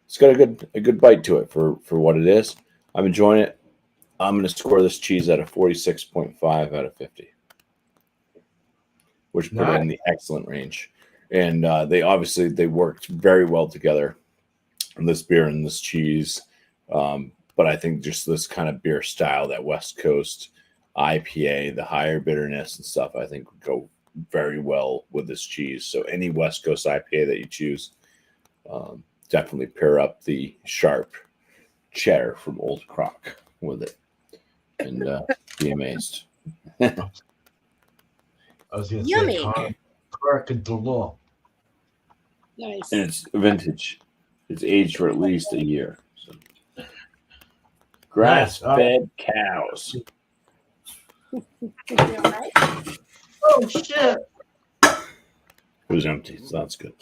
it's got a good bite to it for what it is. I'm enjoying it. I'm going to score this cheese at a 46.5 out of 50, which put it in the excellent range. And they worked very well together, this beer and this cheese. But I think just this kind of beer style, that West Coast IPA, the higher bitterness and stuff, I think would go very well with this cheese. So any West Coast IPA that you choose, definitely pair up the sharp cheddar from Old Croc with it, and be amazed. I was going to say Croc de Law. Nice. And it's vintage. It's aged for at least a year. So. Grass-fed cows. Oh shit! It was empty, so that's good.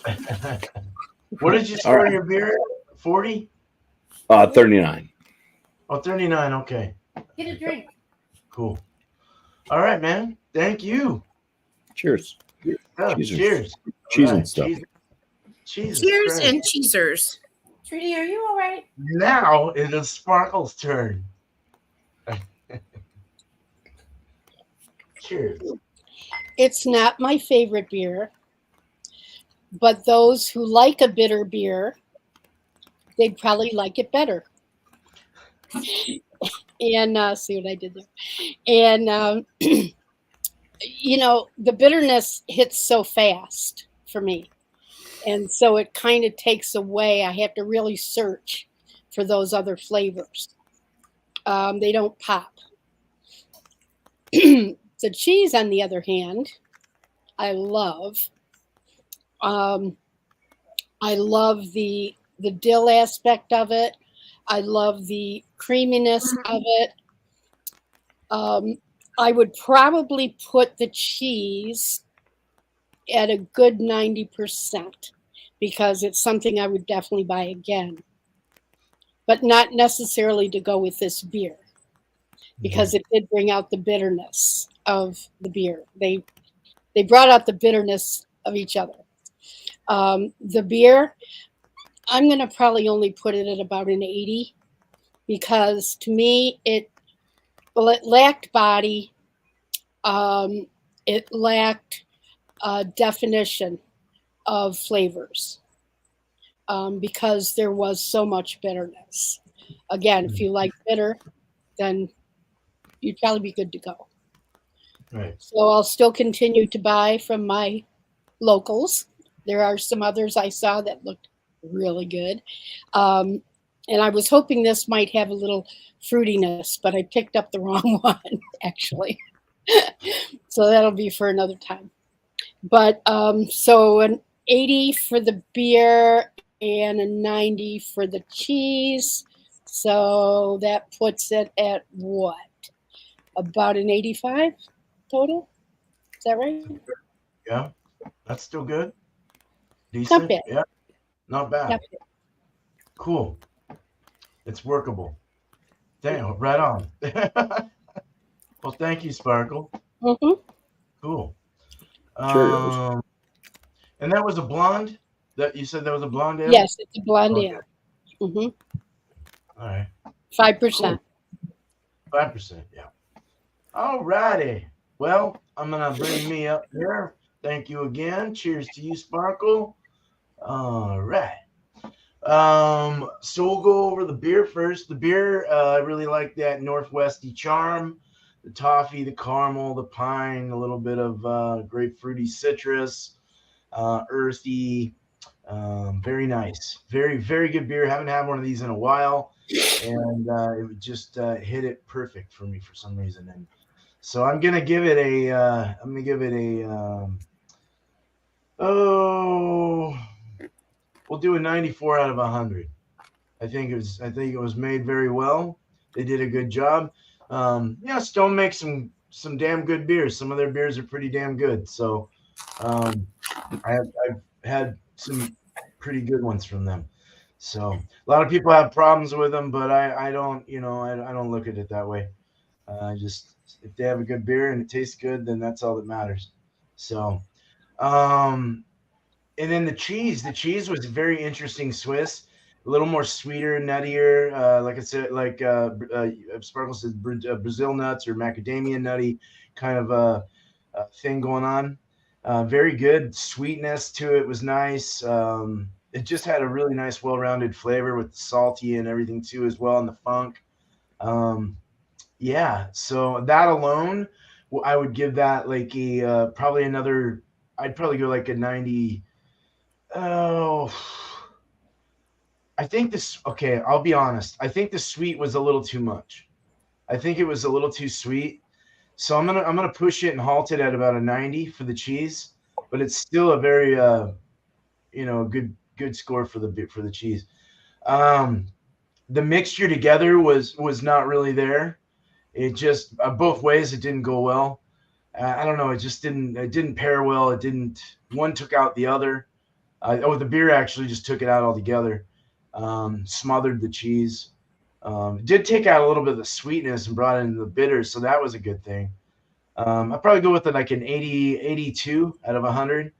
What did you All score right. your beer? 40? 39. Oh, 39. Okay. Get a drink. Cool. All right, man. Thank you. Cheers. Oh, Cheers. cheers. Cheese All and right. stuff. Jesus Cheers Christ. and cheesers. Trudy, are you all right? Now it is Sparkle's turn. Cheers. It's not my favorite beer, but those who like a bitter beer, they'd probably like it better. And see what I did there. And the bitterness hits so fast for me, and so it kind of takes away. I have to really search for those other flavors. They don't pop. The cheese, on the other hand, I love. I love the dill aspect of it. I love the creaminess of it. I would probably put the cheese at a good 90% because it's something I would definitely buy again, but not necessarily to go with this beer because it did bring out the bitterness of the beer. They brought out the bitterness of each other. The beer, I'm going to probably only put it at about an 80 because to me, it lacked body. It lacked definition of flavors because there was so much bitterness. Again, if you like bitter, then you'd probably be good to go. Right. So I'll still continue to buy from my locals. There are some others I saw that looked really good. And I was hoping this might have a little fruitiness, but I picked up the wrong one, actually. So that'll be for another time. But so an 80 for the beer and a 90 for the cheese. So that puts it at what? About an 85 total? Is that right? Yeah. That's still good. Not Decent. bad. Yeah. Not bad. Not bad. Cool. It's workable. Damn, right on. Well, thank you, Sparkle. Mm-hmm. Cool. Cheerios. And that was a blonde? That you said that was a blonde ale? Yes, it's a blonde Okay. ale. Mm-hmm. All right. 5%. 5%, yeah. All righty. Well, I'm gonna bring me up here. Thank you again. Cheers to you, Sparkle. All right. So we'll go over the beer first. The beer, I really like that Northwesty charm, the toffee, the caramel, the pine, a little bit of grapefruity citrus, earthy. Very nice. Very, very good beer. Haven't had one of these in a while, and it would just hit it perfect for me for some reason. And so I'm gonna give it a. We'll do a 94 out of 100. I think it was made very well. They did a good job. Stone makes some damn good beers. Some of their beers are pretty damn good. So I've had some pretty good ones from them. So a lot of people have problems with them, but I don't. I don't look at it that way. Just if they have a good beer and it tastes good, then that's all that matters. So, and then the cheese was very interesting Swiss, a little more sweeter, nuttier. Like I said, like Sparkle says, Brazil nuts or macadamia nutty kind of thing going on. Very good sweetness to it was nice. It just had a really nice, well-rounded flavor with the salty and everything too, as well, and the funk. Yeah, so that alone, I would give that like a probably another. I'd probably go like a 90. Oh, I think this. Okay, I'll be honest. I think the sweet was a little too much. I think it was a little too sweet. So I'm gonna push it and halt it at about a 90 for the cheese, but it's still a very good score for the cheese. The mixture together was not really there. It just both ways it didn't go well. I don't know. It didn't pair well. One took out the other. The beer actually just took it out altogether. Smothered the cheese. It did take out a little bit of the sweetness and brought in the bitters, so that was a good thing. I'd probably go with like an 80, 82 out of 100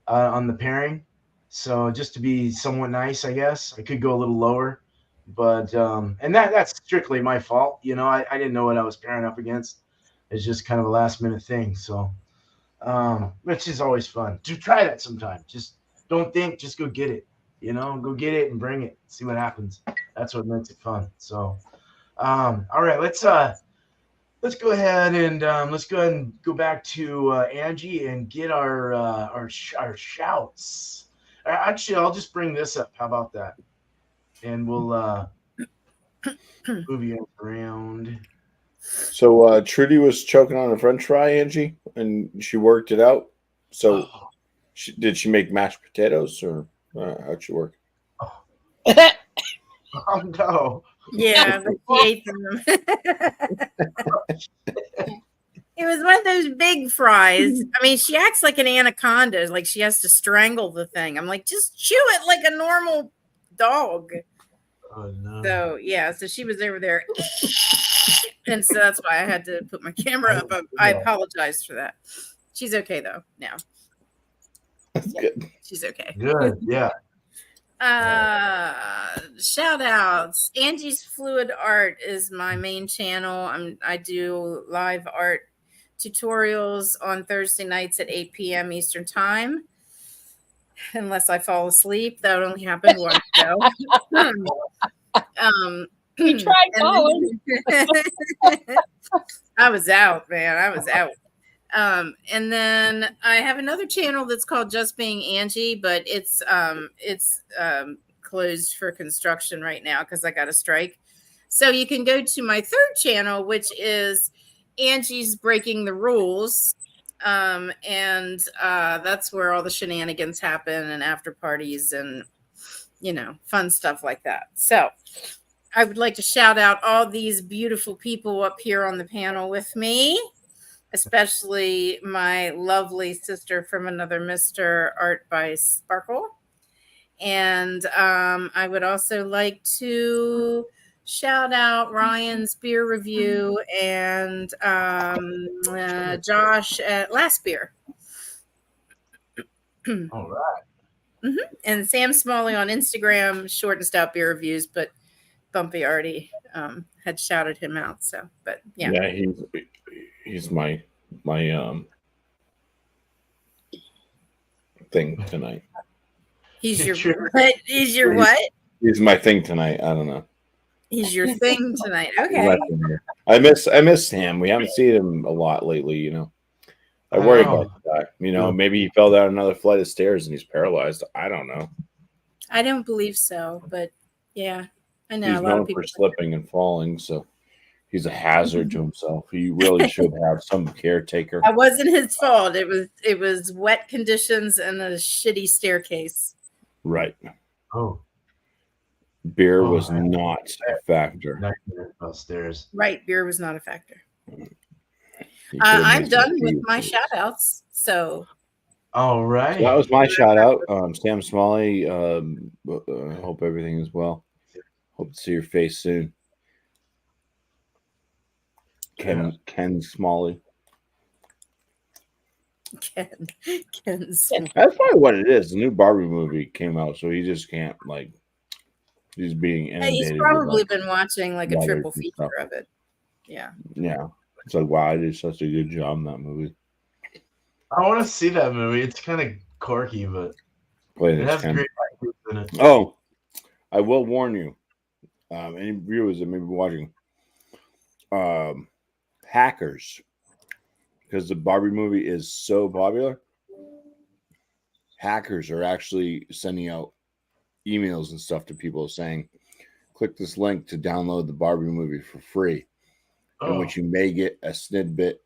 on the pairing. So just to be somewhat nice, I guess I could go a little lower, but and that's strictly my fault. I didn't know what I was pairing up against. It's just kind of a last minute thing. So, which is always fun. To try that sometime. Just don't think, just go get it. Go get it and bring it. See what happens. That's what makes it fun. So, all right, let's go ahead and go back to Angie and get our shouts. Actually, I'll just bring this up. How about that? And we'll move you around. So Trudy was choking on a French fry, Angie, and she worked it out. So did she make mashed potatoes, or how'd she work? Oh no! Yeah, but she ate them. It was one of those big fries. I mean, she acts like an anaconda, like she has to strangle the thing. I'm like, just chew it like a normal dog. Oh no! So yeah, so she was over there, and so that's why I had to put my camera up. I apologize for that. She's okay though now. Good. She's okay. Good, yeah. Shout outs. Angie's Fluid Art is my main channel. I do live art tutorials on Thursday nights at 8 p.m. Eastern time. Unless I fall asleep. That only happened once ago. We tried calling. I was out, man. I was out. And then I have another channel that's called Just Being Angie, but it's closed for construction right now because I got a strike. So you can go to my third channel, which is Angie's Breaking the Rules. And that's where all the shenanigans happen and after parties and, fun stuff like that. So I would like to shout out all these beautiful people up here on the panel with me, especially my lovely sister from another Mr. Art by Sparkle. And I would also like to shout out Ryan's Beer Review and Josh at Last Beer. All right. And Sam Smalley on Instagram, Short and Stout Beer Reviews, but Bumpy already had shouted him out. So, but yeah. Yeah, he's my thing tonight. He's your what? He's your what? He's my thing tonight. I don't know. He's your thing tonight. Okay. I miss Sam. We haven't seen him a lot lately, I worry about that. Maybe he fell down another flight of stairs and he's paralyzed. I don't know. I don't believe so, but yeah, I know He's a lot known of people for slipping and falling, so he's a hazard to himself. He really should have some caretaker. That wasn't his fault. It was wet conditions and a shitty staircase. Right. Oh. Beer was not a factor. Upstairs. Right, beer was not a factor. I'm done with my shout outs. So all right. So that was my shout out. Sam Smalley. Hope everything is well. Hope to see your face soon. Ken Smalley. Ken Smalley. That's probably what it is. The new Barbie movie came out, so he just can't he's being inundated. He's probably been watching like a triple feature of it. Yeah. Yeah. It's like, wow, I did such a good job in that movie. I want to see that movie. It's kind of quirky, but it has great actors in it. Oh, I will warn you, any viewers that may be watching, hackers, because the Barbie movie is so popular, hackers are actually sending out emails and stuff to people saying, click this link to download the Barbie movie for free, in which you may get a snippet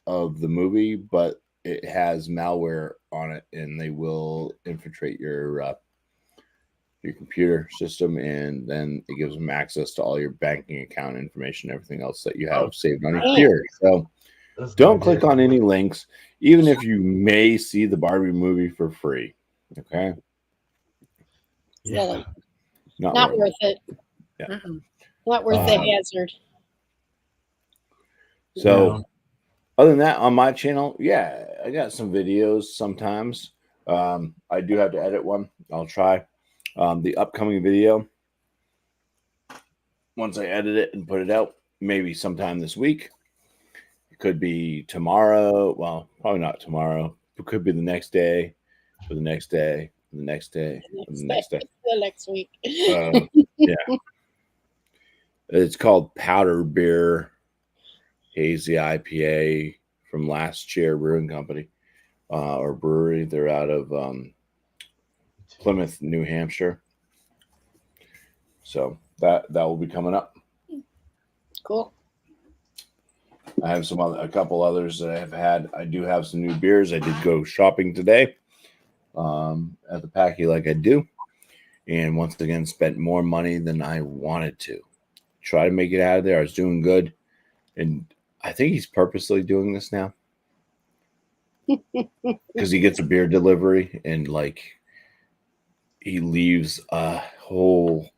of the movie, but it has malware on it, and they will infiltrate your computer system, and then it gives them access to all your banking account information, everything else that you have saved on your computer. So That's Don't my click dick. on any links, even if you may see the Barbie movie for free. Okay, Silly. not Not really. worth it. Mm-mm. Not worth the Um, hazard. So, No. other than that, on my channel, yeah, I got some videos sometimes. I do have to edit one. I'll try. The upcoming video, once I edit it and put it out, maybe sometime this week. It could be tomorrow. Well, probably not tomorrow. It could be the next day, or the next day, the next day, or the next day. The next week. Yeah. It's called Powder Beer Hazy IPA from Last Year Brewing Company or Brewery. They're out of Plymouth, New Hampshire. So that will be coming up. Cool. I have a couple others that I have had. I do have some new beers. I did go shopping today at the Packy like I do, and once again spent more money than I wanted to. Try to make it out of there. I was doing good, and I think he's purposely doing this now because he gets a beer delivery and like he leaves a whole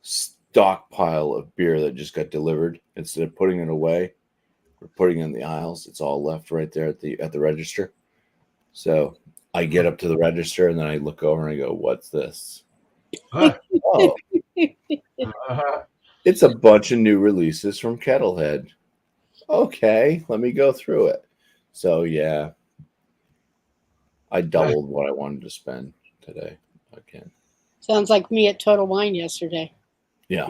stockpile of beer that just got delivered instead of putting it away or putting it in the aisles. It's all left right there at the register. So I get up to the register and then I look over and I go, "What's this?" Huh. Oh, it's a bunch of new releases from Kettlehead. Okay, let me go through it. So yeah, I doubled what I wanted to spend today again. Sounds like me at Total Wine yesterday. Yeah.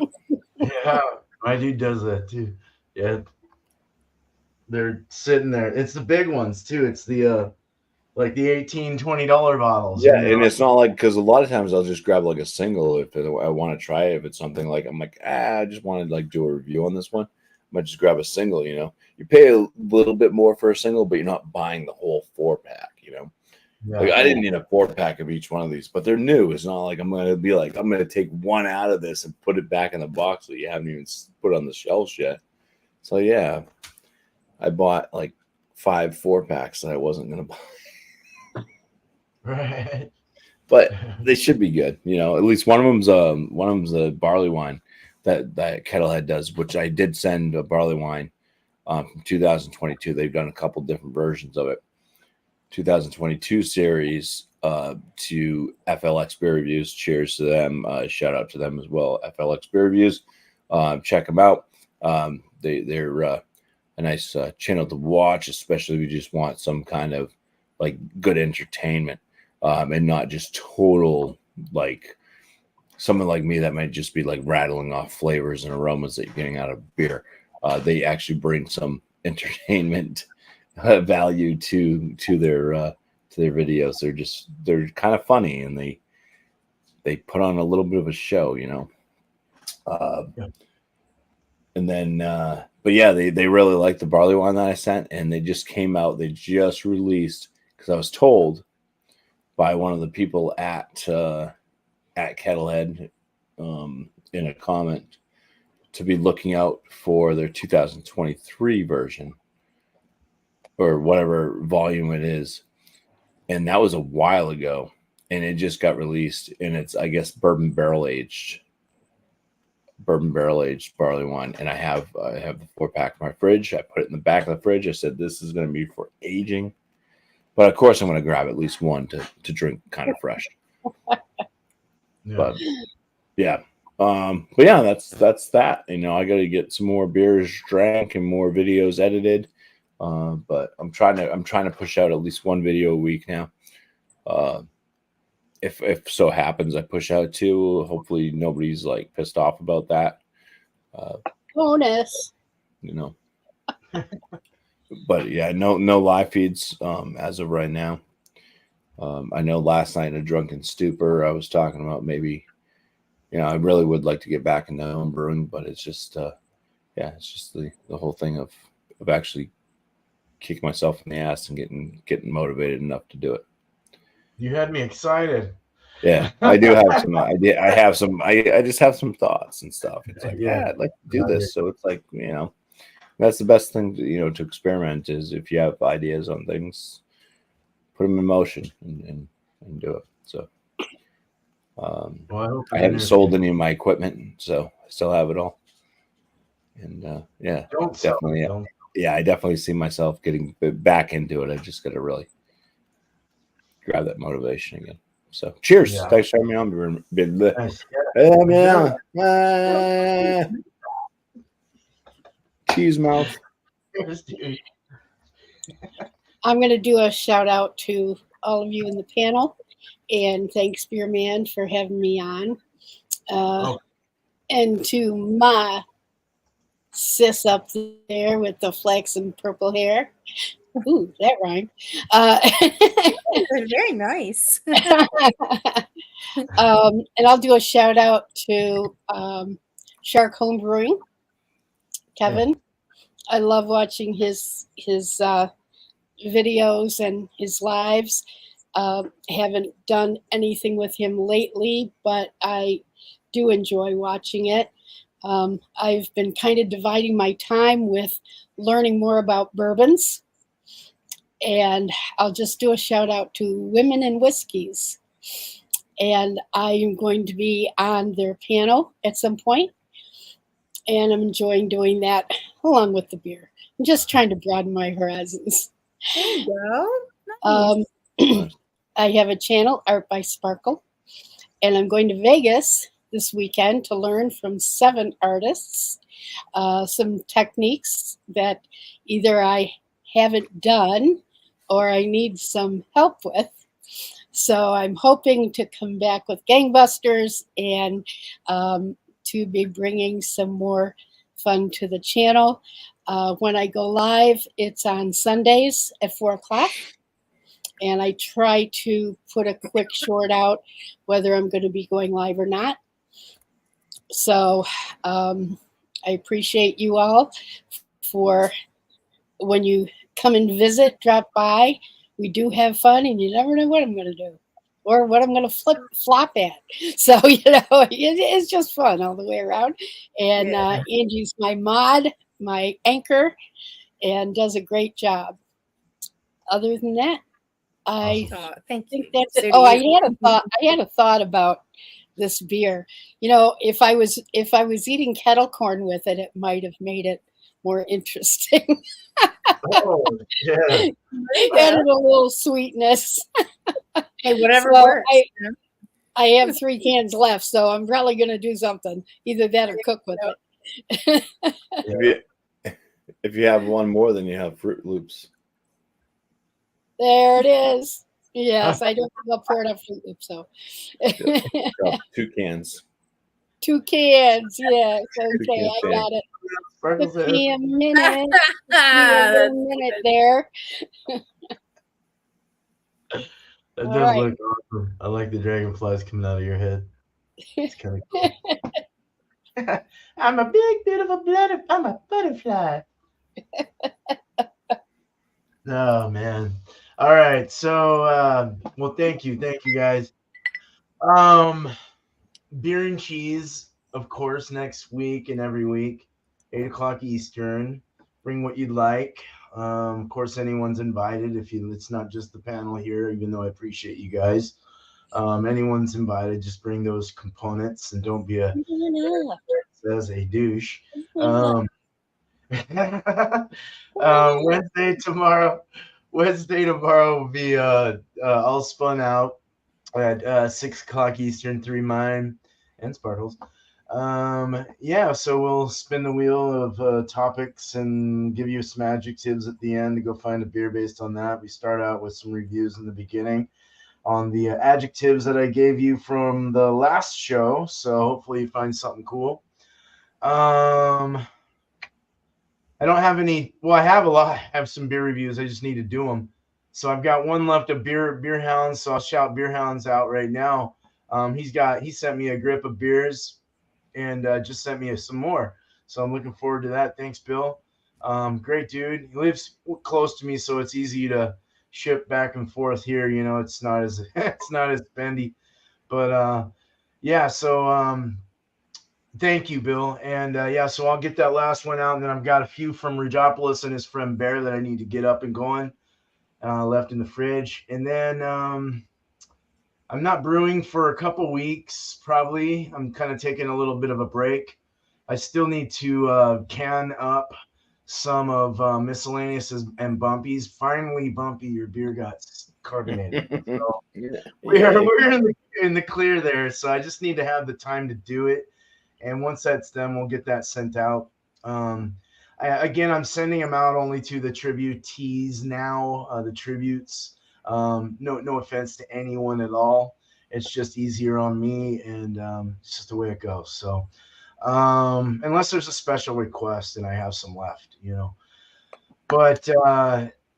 Yeah, my dude does that too. Yeah, they're sitting there. It's the big ones too. It's the like the $18-$20 bottles. Yeah, And they're and like, it's not like because a lot of times I'll just grab like a single if I want to try it. If it's something like I'm like, I just want to like do a review on this one. I might just grab a single. You pay a little bit more for a single, but you're not buying the whole 4-pack. Like yeah, I didn't need a 4-pack of each one of these, but they're new. It's not like I'm gonna take one out of this and put it back in the box that you haven't even put on the shelves yet. So yeah, I bought like 5 4-packs that I wasn't gonna buy. right. But they should be good. At least one of them's a barley wine that Kettlehead does, which I did send a barley wine from 2022. They've done a couple different versions of it. 2022 series to FLX Beer Reviews. Cheers to them. Shout out to them as well. FLX Beer Reviews. Check them out. They're a nice channel to watch, especially if you just want some kind of like good entertainment. And not just total like someone like me that might just be like rattling off flavors and aromas that you're getting out of beer. They actually bring some entertainment value to their videos. They're kind of funny and they put on a little bit of a show, Yeah. And then but yeah, they really like the barley wine that I sent, and they just released because I was told by one of the people at Kettlehead in a comment to be looking out for their 2023 version or whatever volume it is. And that was a while ago, and it just got released, and it's, I guess, bourbon barrel aged barley wine. And I have the 4-pack in my fridge. I put it in the back of the fridge. I said, this is going to be for aging. But of course, I'm going to grab at least one to drink kind of fresh. Yeah. But yeah, that's that. I got to get some more beers drank and more videos edited. But I'm trying to push out at least one video a week now. If so happens I push out 2, hopefully nobody's like pissed off about that. Bonus. But yeah, no live feeds as of right now. I know last night in a drunken stupor, I was talking about maybe, I really would like to get back into home brewing, but it's just, it's just the whole thing of actually kicking myself in the ass and getting motivated enough to do it. You had me excited. Yeah, I do have some. I have some. I just have some thoughts and stuff. It's like, Yeah. I'd like to do this. So it's like, That's the best thing to experiment is if you have ideas on things, put them in motion and do it. So Well, I hope I in the haven't near sold future- any of my equipment, so I still have it all. And yeah, Don't sell it, definitely. don't. Yeah, I definitely see myself getting back into it. I just got to really grab that motivation again. So cheers. Yeah. Thanks for having me on. Nice. Yeah. Cheese mouth. Cheers, dude. I'm going to do a shout out to all of you in the panel, and thanks, Beer Man, for having me on. Oh. And to my sis up there with the flaxen purple hair. Ooh, that rhymed. Very nice. And I'll do a shout out to Shark Home Brewing, Kevin. I love watching his videos and his lives. Haven't done anything with him lately, but I do enjoy watching it. I've been kind of dividing my time with learning more about bourbons. And I'll just do a shout out to Women in Whiskeys. And I am going to be on their panel at some point, and I'm enjoying doing that along with the beer. I'm just trying to broaden my horizons. There you go. Nice. I have a channel, Art by Sparkle, and I'm going to Vegas this weekend to learn from 7 artists some techniques that either I haven't done or I need some help with. So I'm hoping to come back with gangbusters and to be bringing some more fun to the channel. When I go live, it's on Sundays at 4 o'clock. And I try to put a quick short out whether I'm going to be going live or not. So I appreciate you all for when you come and visit, drop by. We do have fun, and you never know what I'm going to do or what I'm going to flop at. So, it's just fun all the way around. And Angie's my mod, my anchor, and does a great job. Other than that, I thank think you. that's it. So Oh, I had a thought about this beer. If I was eating kettle corn with it, it might have made it more interesting. Oh, yeah. Added a little sweetness. Hey, whatever So works. I have 3 cans left, so I'm probably going to do something, either that or cook with it. If you have one more, then you have Fruit Loops. There it is. Yes, I don't think I'll pour enough Fruit Loops, so. 2 cans. 2 cans, yes. Okay, I got it. Took me a minute. A minute there. That All does right. look awesome. I like the dragonflies coming out of your head. It's kind of cool. I'm a big bit of I'm a butterfly. Oh man. All right. So well thank you guys. Beer and cheese, of course, next week and every week, 8 o'clock Eastern. Bring what you'd like. Of course, anyone's invited. It's not just the panel here, even though I appreciate you guys. Anyone's invited. Just bring those components and don't be as a douche. Wednesday tomorrow will be all spun out at 6 o'clock Eastern, 3 mine and Sparkles. So we'll spin the wheel of topics and give you some adjectives at the end to go find a beer based on that. We start out with some reviews in the beginning on the adjectives that I gave you from the last show. So hopefully you find something cool. I don't have any. Well, I have a lot. I have some beer reviews. I just need to do them. So I've got one left of Beer Hounds. So I'll shout Beer Hounds out right now. He sent me a grip of beers and just sent me some more. So I'm looking forward to that. Thanks, Bill. Great dude. He lives close to me, so it's easy to ship back and forth here. It's not as spendy. But So Thank you, Bill. And yeah, so I'll get that last one out, and then I've got a few from Rujopolis and his friend Bear that I need to get up and going. Left in the fridge, and then I'm not brewing for a couple weeks. Probably, I'm kind of taking a little bit of a break. I still need to can up some of Miscellaneous and Bumpy's. Finally, Bumpy, your beer got carbonated. So we're in the clear there. So I just need to have the time to do it. And once that's done, we'll get that sent out. Again, I'm sending them out only to the tributees now, the tributes. No offense to anyone at all. It's just easier on me, and it's just the way it goes. So unless there's a special request and I have some left, But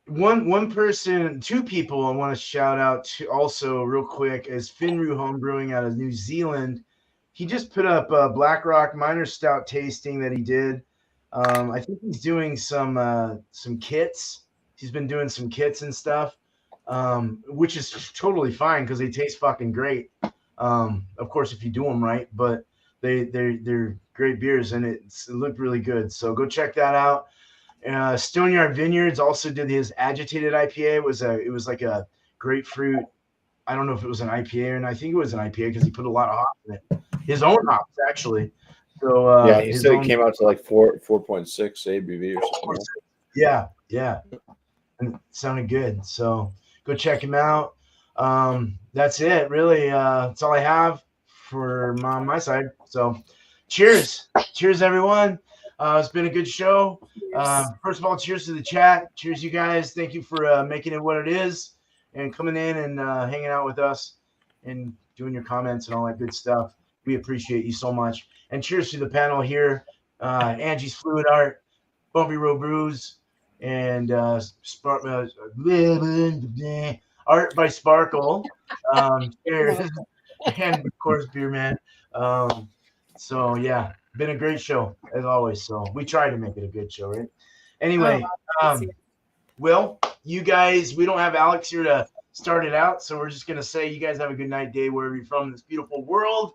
one person, two people I want to shout out to also real quick is Finru Home Brewing out of New Zealand. He just put up a Black Rock Minor Stout tasting that he did. I think he's doing some kits. He's been doing some kits and stuff, which is totally fine because they taste fucking great. Of course, if you do them right, but they're great beers and it looked really good. So go check that out. Stoneyard Vineyards also did his agitated IPA. It was like a grapefruit. I don't know if it was an IPA or not. I think it was an IPA because he put a lot of hops in it. His own hops, actually. So yeah, he said it came out to like 4.6 ABV or something. Yeah. And it sounded good. So go check him out. That's it, really. That's all I have for my side. So cheers, everyone. It's been a good show. First of all, cheers to the chat. Cheers, you guys. Thank you for making it what it is and coming in and hanging out with us and doing your comments and all that good stuff. We appreciate you so much. And cheers to the panel here. Angie's Fluid Art, Bumpy Road Brews, and Art by Sparkle. Cheers. And of course, Beer Man. So yeah, been a great show as always. So we try to make it a good show, right? Anyway, Will, you guys, we don't have Alex here to start it out, so we're just gonna say you guys have a good night, day, wherever you're from in this beautiful world,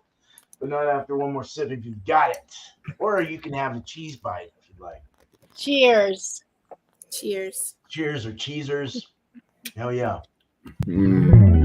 but not after one more sip if you've got it, or you can have a cheese bite if you'd like. Cheers. Cheers. Cheers or cheesers. Hell yeah. Mm.